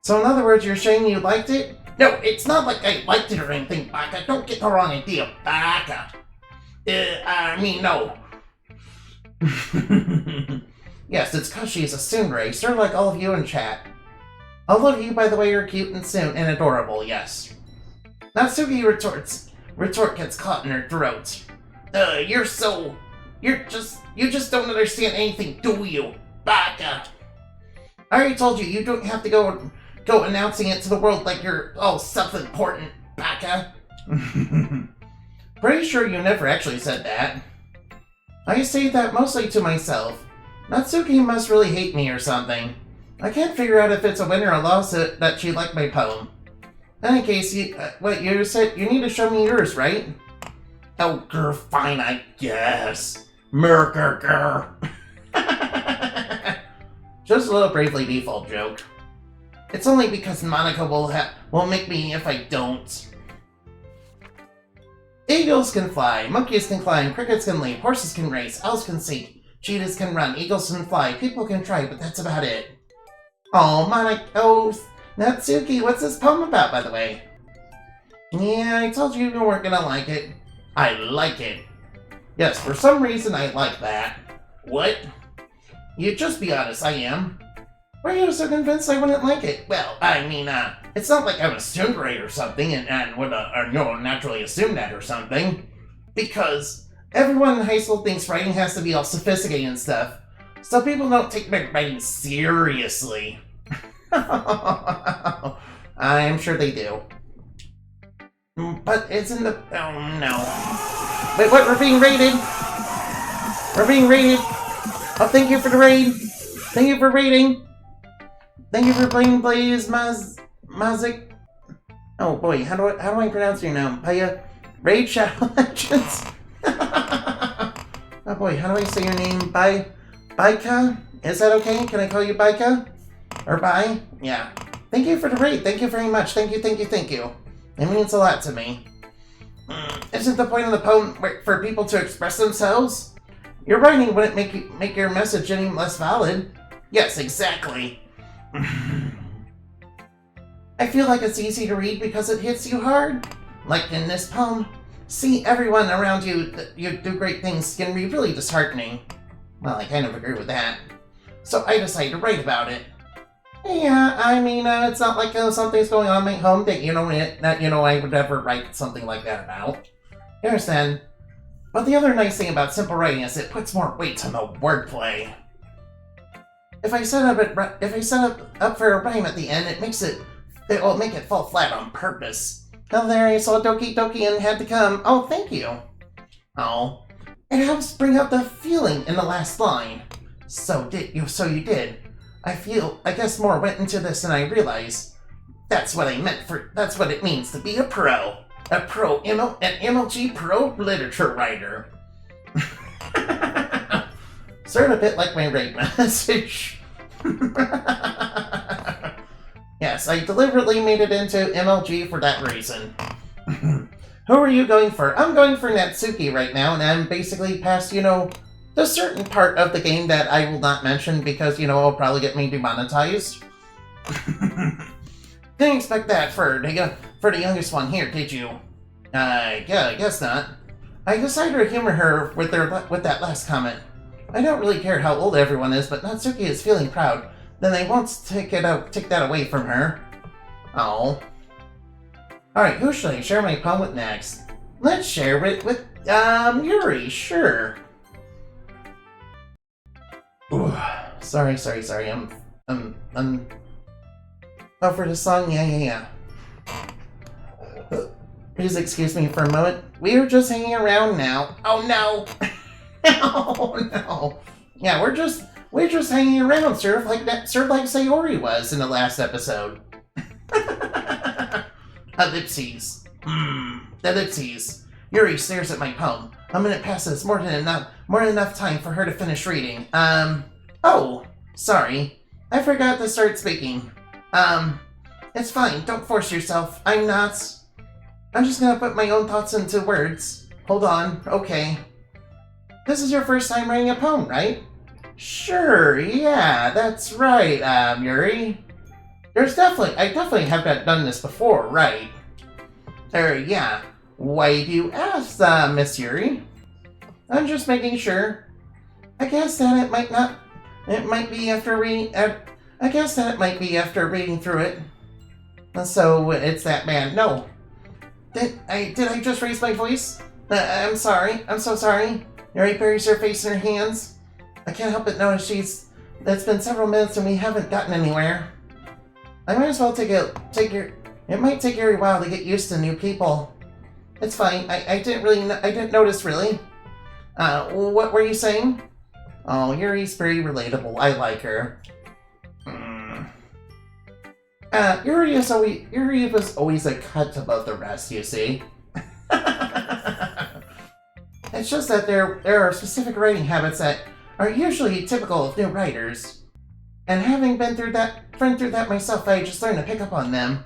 So in other words, you're saying you liked it? No, it's not like I liked it or anything, Baka. Don't get the wrong idea, Baka. No. Yes, it's cause she's a tsundere, sort of like all of you in chat. All of you, by the way, are cute and adorable, yes. Natsuki retorts, retort gets caught in her throat. You just don't understand anything, do you? Baka! I already told you don't have to go announcing it to the world like you're all self-important, Baka. Pretty sure you never actually said that. I say that mostly to myself. Natsuki must really hate me or something. I can't figure out if it's a win or a loss that she liked my poem. In any case, you said you need to show me yours, right? Oh, grr, fine, I guess. Grr. Just a little Bravely Default joke. It's only because Monica will make me if I don't. Eagles can fly, monkeys can climb, crickets can leap, horses can race, owls can sing, cheetahs can run, eagles can fly, people can try, but that's about it. Oh, Monica, Natsuki, what's this poem about, by the way? Yeah, I told you weren't gonna like it. I like it. Yes, for some reason I like that. What? You just be honest, I am. Why are you so convinced I wouldn't like it? Well, I mean, it's not like I'm assumed right or something, and would, naturally assume that or something. Because everyone in high school thinks writing has to be all sophisticated and stuff, so people don't take my writing seriously. I'm sure they do. But it's in the... Oh, no. Wait, what? We're being raided! We're being raided! Oh, thank you for the raid! Thank you for raiding! Thank you for playing Blaze Mazik. Oh boy, how do I pronounce your name? Raid Shadow Legends? Oh boy, how do I say your name? Baika? Is that okay? Can I call you Baika? Or Bai? Yeah. Thank you for the raid. Thank you very much. Thank you. It means a lot to me. Isn't the point of the poem for people to express themselves? Your writing wouldn't make your message any less valid. Yes, exactly. I feel like it's easy to read because it hits you hard. Like in this poem, see everyone around you do great things can be really disheartening. Well, I kind of agree with that. So I decided to write about it. Yeah, I mean, it's not like something's going on at home that I would ever write something like that about. You understand? But the other nice thing about simple writing is it puts more weight on the wordplay. If I set up for a rhyme at the end, it will make it fall flat on purpose. Oh, there I saw Doki Doki and had to come. Oh, thank you. Oh, it helps bring out the feeling in the last line. So you did. I guess more went into this than I realized. That's what it means to be a pro. An MLG pro literature writer. Sort of a bit like my raid message. Yes, I deliberately made it into MLG for that reason. Who are you going for? I'm going for Natsuki right now, and I'm basically past, the certain part of the game that I will not mention because, it'll probably get me demonetized. Didn't expect that for the youngest one here, did you? Yeah, I guess not. I decided to humor her with that last comment. I don't really care how old everyone is, but Natsuki is feeling proud. Then I won't take that away from her. Oh. Alright, who should I share my poem with next? Let's share it with, Yuri, sure. Ooh, sorry. Oh, for the song? Yeah. Please excuse me for a moment. We were just hanging around now. Oh, no! Oh, no. Yeah, we're just hanging around, sort of like Sayori was in the last episode. Ellipses. Ellipses. Yuri stares at my poem. A minute passes, more than enough time for her to finish reading. Oh, sorry. I forgot to start speaking. It's fine, don't force yourself. I'm just gonna put my own thoughts into words. Hold on, okay. This is your first time writing a poem, right? Sure, yeah, that's right, Yuri. I definitely have done this before, right? Yeah. Why do you ask, Miss Yuri? I'm just making sure. I guess that it might be after reading through it. So, it's that bad. No. Did I just raise my voice? I'm sorry. I'm so sorry. Yuri buries her face in her hands. I can't help but notice it's been several minutes and we haven't gotten anywhere. I might as well it might take Yuri a while to get used to new people. It's fine. I didn't notice really. What were you saying? Oh, Yuri's very relatable. I like her. Yuri was always a cut above the rest, you see. It's just that there are specific writing habits that are usually typical of new writers. And having been through that myself, I just learned to pick up on them.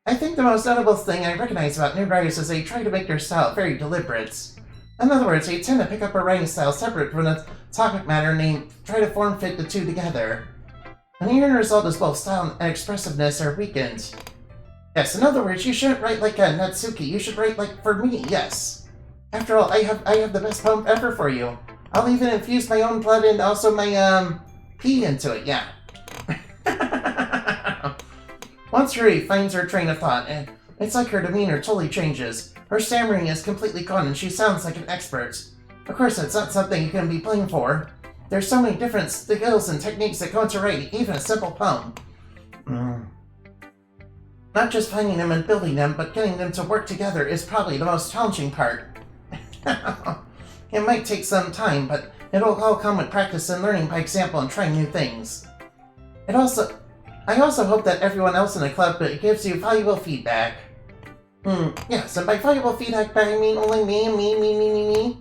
I think the most notable thing I recognize about new writers is they try to make their style very deliberate. In other words, they tend to pick up a writing style separate from the topic matter and they try to form fit the two together. And the end result is both style and expressiveness are weakened. Yes, in other words, you shouldn't write like a Natsuki, you should write like for me, yes. After all, I have the best poem ever for you. I'll even infuse my own blood and also my, pee into it, yeah. Once Yuri finds her train of thought, it's like her demeanor totally changes. Her stammering is completely gone and she sounds like an expert. Of course, it's not something you can be blamed for. There's so many different skills and techniques that go into writing even a simple poem. Not just finding them and building them, but getting them to work together is probably the most challenging part. It might take some time, but it'll all come with practice and learning by example and trying new things. I also hope that everyone else in the club gives you valuable feedback. Yes, and by valuable feedback, I mean only me.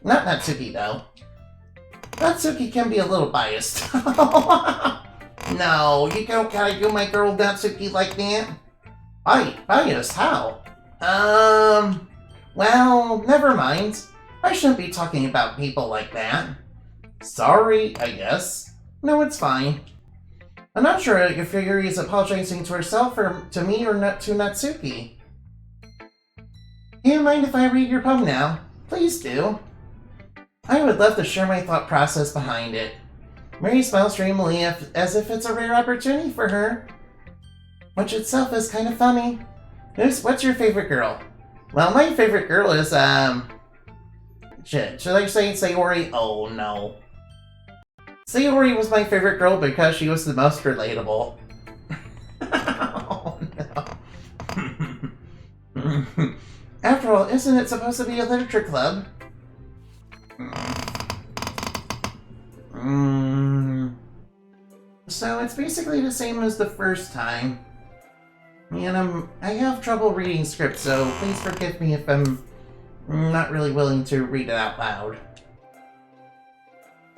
Not Natsuki, though. Natsuki can be a little biased. No, you don't gotta do my girl Natsuki like that. Biased? How? Well, never mind. I shouldn't be talking about people like that. Sorry, I guess. No, it's fine. I'm not sure if Yuri is apologizing to herself or to me or not to Natsuki. Do you mind if I read your poem now? Please do. I would love to share my thought process behind it. Mary smiles dreamily as if it's a rare opportunity for her. Which itself is kind of funny. What's your favorite girl? Well, my favorite girl is, should I say Sayori? Oh, no. Sayori was my favorite girl because she was the most relatable. Oh, no. After all, isn't it supposed to be a literature club? So it's basically the same as the first time. And I have trouble reading scripts, so please forgive me if I'm not really willing to read it out loud.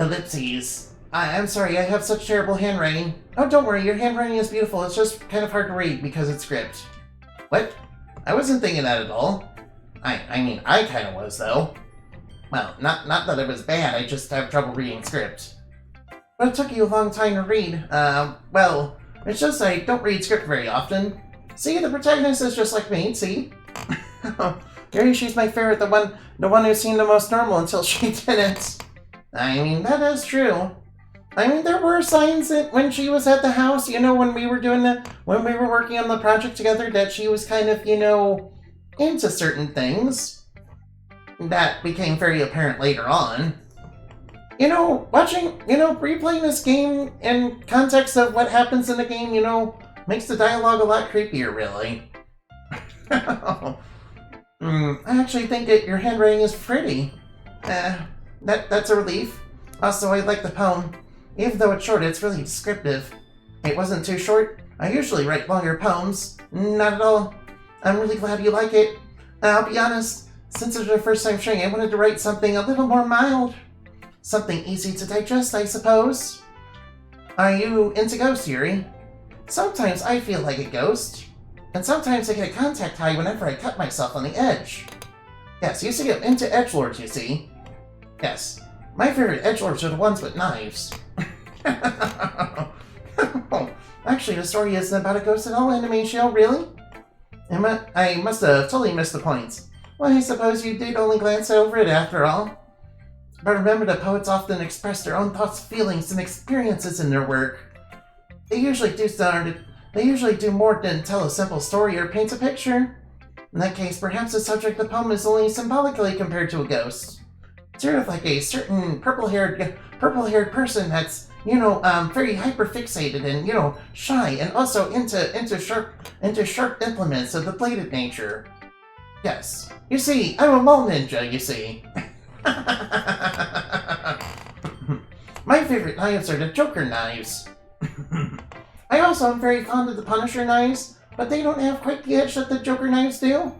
Ellipses. I'm sorry, I have such terrible handwriting. Oh, don't worry, your handwriting is beautiful. It's just kind of hard to read because it's script. What? I wasn't thinking that at all. I mean, I kind of was, though. Well, not that it was bad, I just have trouble reading script. But it took you a long time to read. Well, it's just I don't read script very often. See, the protagonist is just like me, see? Yuri, she's my favorite, the one who seemed the most normal until she didn't. I mean, that is true. I mean, there were signs that when she was at the house, you know, when we were working on the project together, that she was kind of, you know, into certain things. That became very apparent later on. You know, replaying this game in context of what happens in the game, you know, makes the dialogue a lot creepier, really. I actually think that your handwriting is pretty. That's a relief. Also, I like the poem. Even though it's short, it's really descriptive. It wasn't too short. I usually write longer poems. Not at all. I'm really glad you like it. I'll be honest, since it's the first time sharing, I wanted to write something a little more mild. Something easy to digest, I suppose. Are you into ghosts, Yuri? Sometimes I feel like a ghost. And sometimes I get a contact high whenever I cut myself on the edge. Yes, you see, I'm into edgelords, you see. Yes, my favorite edgelords are the ones with knives. Actually, the story isn't about a ghost at all, Animatio, really? I must have totally missed the points. Well, I suppose you did only glance over it after all. But remember that poets often express their own thoughts, feelings, and experiences in their work. They usually do more than tell a simple story or paint a picture. In that case, perhaps the subject of the poem is only symbolically compared to a ghost. Sort of like a certain purple-haired person that's, very hyper-fixated and, shy and also into sharp implements of the bladed nature. Yes. You see, I'm a mall ninja, you see. My favorite knives are the Joker knives. I also am very fond of the Punisher knives, but they don't have quite the edge that the Joker knives do.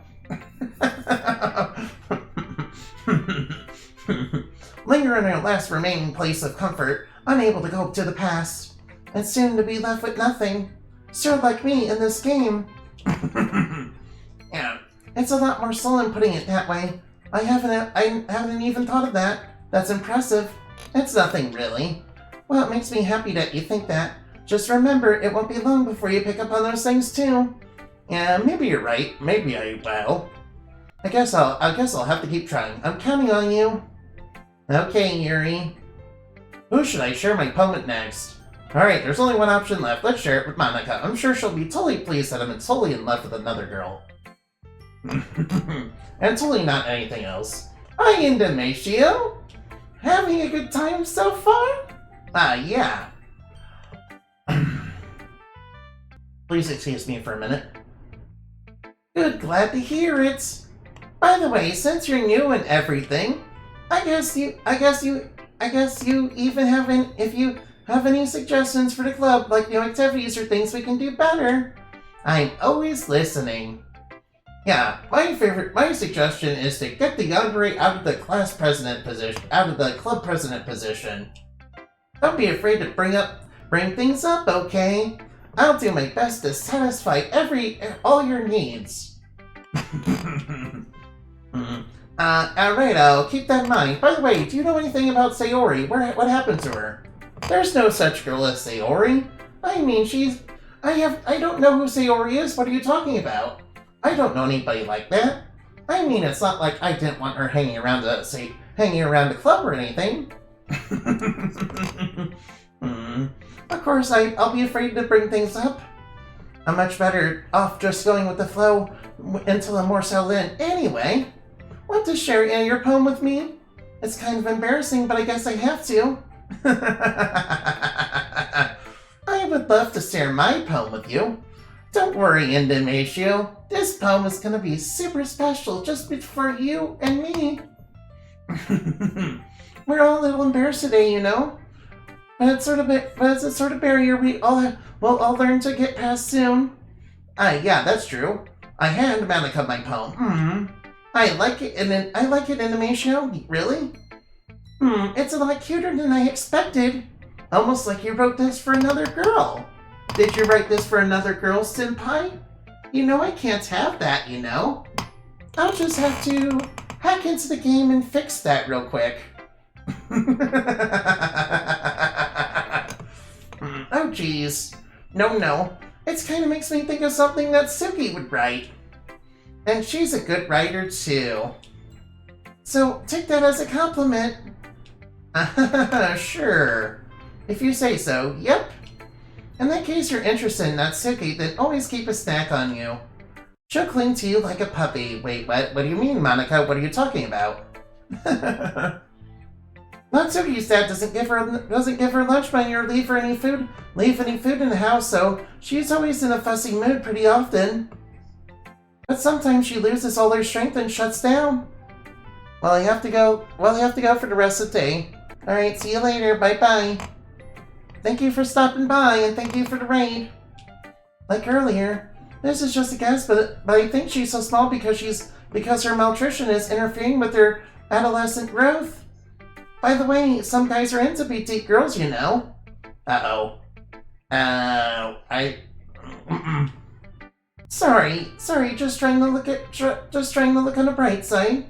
Linger in our last remaining place of comfort, unable to go to the past, and soon to be left with nothing. Sort of like me in this game. Yeah, it's a lot more sullen putting it that way. I haven't even thought of that. That's impressive. It's nothing, really. Well, it makes me happy that you think that. Just remember, it won't be long before you pick up on those things, too. Yeah, maybe you're right. Maybe I will. I guess I'll have to keep trying. I'm counting on you. Okay, Yuri. Who should I share my poem with next? Alright, there's only one option left. Let's share it with Monica. I'm sure she'll be totally pleased that I'm totally in love with another girl. And totally not anything else. Hi, Indomatio! Having a good time so far? Yeah. Please excuse me for a minute. Good, glad to hear it. By the way, since you're new and everything, I guess you even have if you have any suggestions for the club, like new activities or things we can do better. I'm always listening. Yeah, my suggestion is to get the younger out of the club president position. Don't be afraid to bring things up, okay? I'll do my best to satisfy all your needs. Alright, I'll keep that in mind. By the way, do you know anything about Sayori? What happened to her? There's no such girl as Sayori. I mean, I don't know who Sayori is. What are you talking about? I don't know anybody like that. I mean, it's not like I didn't want her hanging around the club or anything. Of course, I'll be afraid to bring things up. I'm much better off just going with the flow until I'm more settled in. Anyway, want to share your poem with me? It's kind of embarrassing, but I guess I have to. I would love to share my poem with you. Don't worry, Indomatio. This poem is going to be super special just for you and me. We're all a little embarrassed today, But it's a sort of barrier we'll all learn to get past soon. Yeah, that's true. I hand Monica my poem. I like it, Indomatio. Really? It's a lot cuter than I expected. Almost like you wrote this for another girl. Did you write this for another girl, Senpai? I can't have that, I'll just have to hack into the game and fix that real quick. Oh, geez. No. It kind of makes me think of something that Suki would write. And she's a good writer, too. So, take that as a compliment. Sure. If you say so, yep. In that case you're interested in Natsuki, then always keep a snack on you. She'll cling to you like a puppy. Wait, what? What do you mean, Monica? What are you talking about? Natsuki's dad doesn't give her lunch money or leave any food in the house, so she's always in a fussy mood pretty often. But sometimes she loses all her strength and shuts down. Well, I have to go for the rest of the day. Alright, see you later. Bye-bye. Thank you for stopping by, and thank you for the raid. Like earlier, this is just a guess, but I think she's so small because her malnutrition is interfering with her adolescent growth. By the way, some guys are into petite girls, Uh-oh. Sorry, just trying to look on the bright side.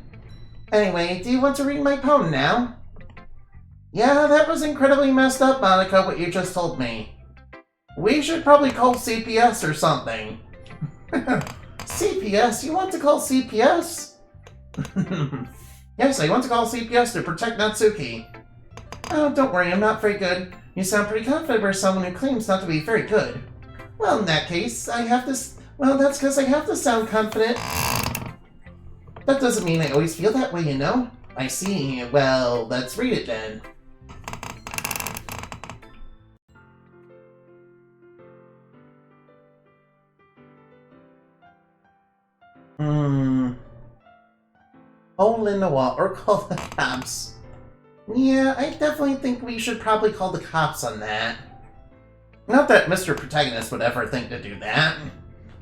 Anyway, do you want to read my poem now? Yeah, that was incredibly messed up, Monica, what you just told me. We should probably call CPS or something. CPS? You want to call CPS? Yes, I want to call CPS to protect Natsuki. Oh, don't worry, I'm not very good. You sound pretty confident for someone who claims not to be very good. Well, in that case, that's because I have to sound confident. That doesn't mean I always feel that way, you know? I see. Well, let's read it then. Hole in the wall, or call the cops. Yeah, I definitely think we should probably call the cops on that. Not that Mr. Protagonist would ever think to do that.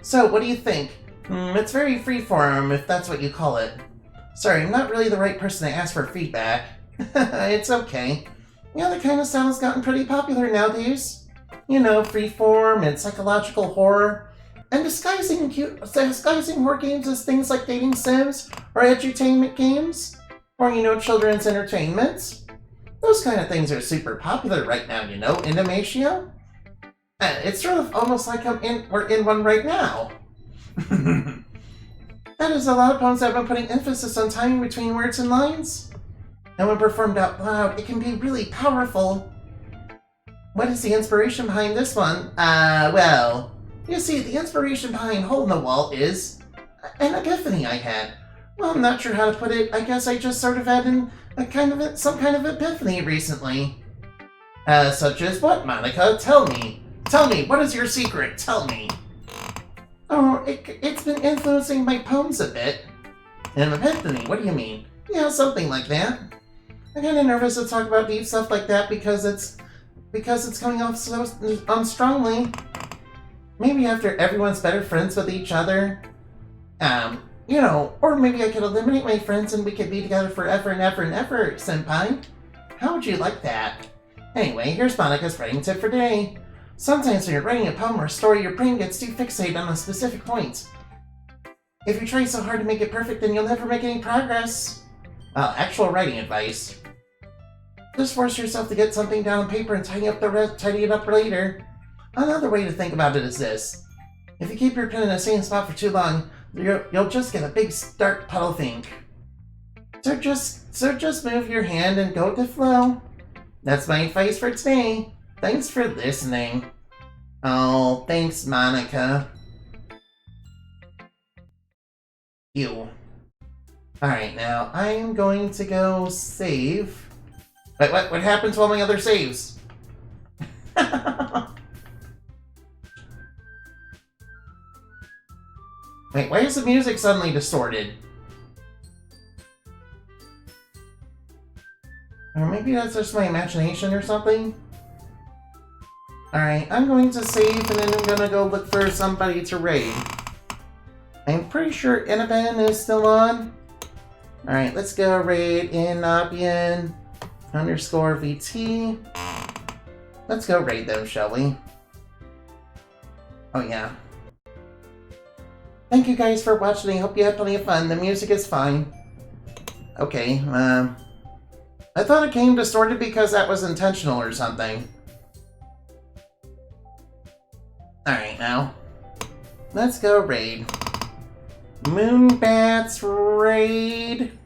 So, what do you think? It's very freeform, if that's what you call it. Sorry, I'm not really the right person to ask for feedback. It's okay. Yeah, that kind of style has gotten pretty popular nowadays. You know, freeform and psychological horror. And disguising horror games as things like dating sims or edutainment games. Or, you know, children's entertainments. Those kind of things are super popular right now, you know, in Amatia. It's sort of almost like we're in one right now. That is, a lot of poems have been putting emphasis on timing between words and lines. And when performed out loud, it can be really powerful. What is the inspiration behind this one? Well, you see, the inspiration behind Hole in the Wall is an epiphany I had. Well, I'm not sure how to put it. I guess I just sort of had some kind of epiphany recently. Such as what, Monica? Tell me. Tell me, what is your secret? Tell me. Oh, it's been influencing my poems a bit. An epiphany? What do you mean? Yeah, something like that. I'm kind of nervous to talk about deep stuff like that because it's coming off so strongly. Maybe after everyone's better friends with each other. You know, or maybe I could eliminate my friends and we could be together forever and ever and ever, senpai. How would you like that? Anyway, here's Monica's writing tip for today. Sometimes when you're writing a poem or a story, your brain gets too fixated on a specific point. If you try so hard to make it perfect, then you'll never make any progress. Well, actual writing advice. Just force yourself to get something down on paper and tidy it up later. Another way to think about it is this. If you keep your pen in the same spot for too long, you'll just get a big dark puddle of ink. So just move your hand and go with the flow. That's my advice for today. Thanks for listening. Oh, thanks, Monica. You. Alright, now I'm going to go save. Wait, what happened to all my other saves? Wait, why is the music suddenly distorted? Or maybe that's just my imagination or something? Alright, I'm going to save and then I'm gonna go look for somebody to raid. I'm pretty sure Inaben is still on. Alright, let's go raid Inabian _VT. Let's go raid them, shall we? Oh yeah. Thank you guys for watching. I hope you had plenty of fun. The music is fine. Okay, I thought it came distorted because that was intentional or something. Alright, now. Let's go raid. Moonbats raid.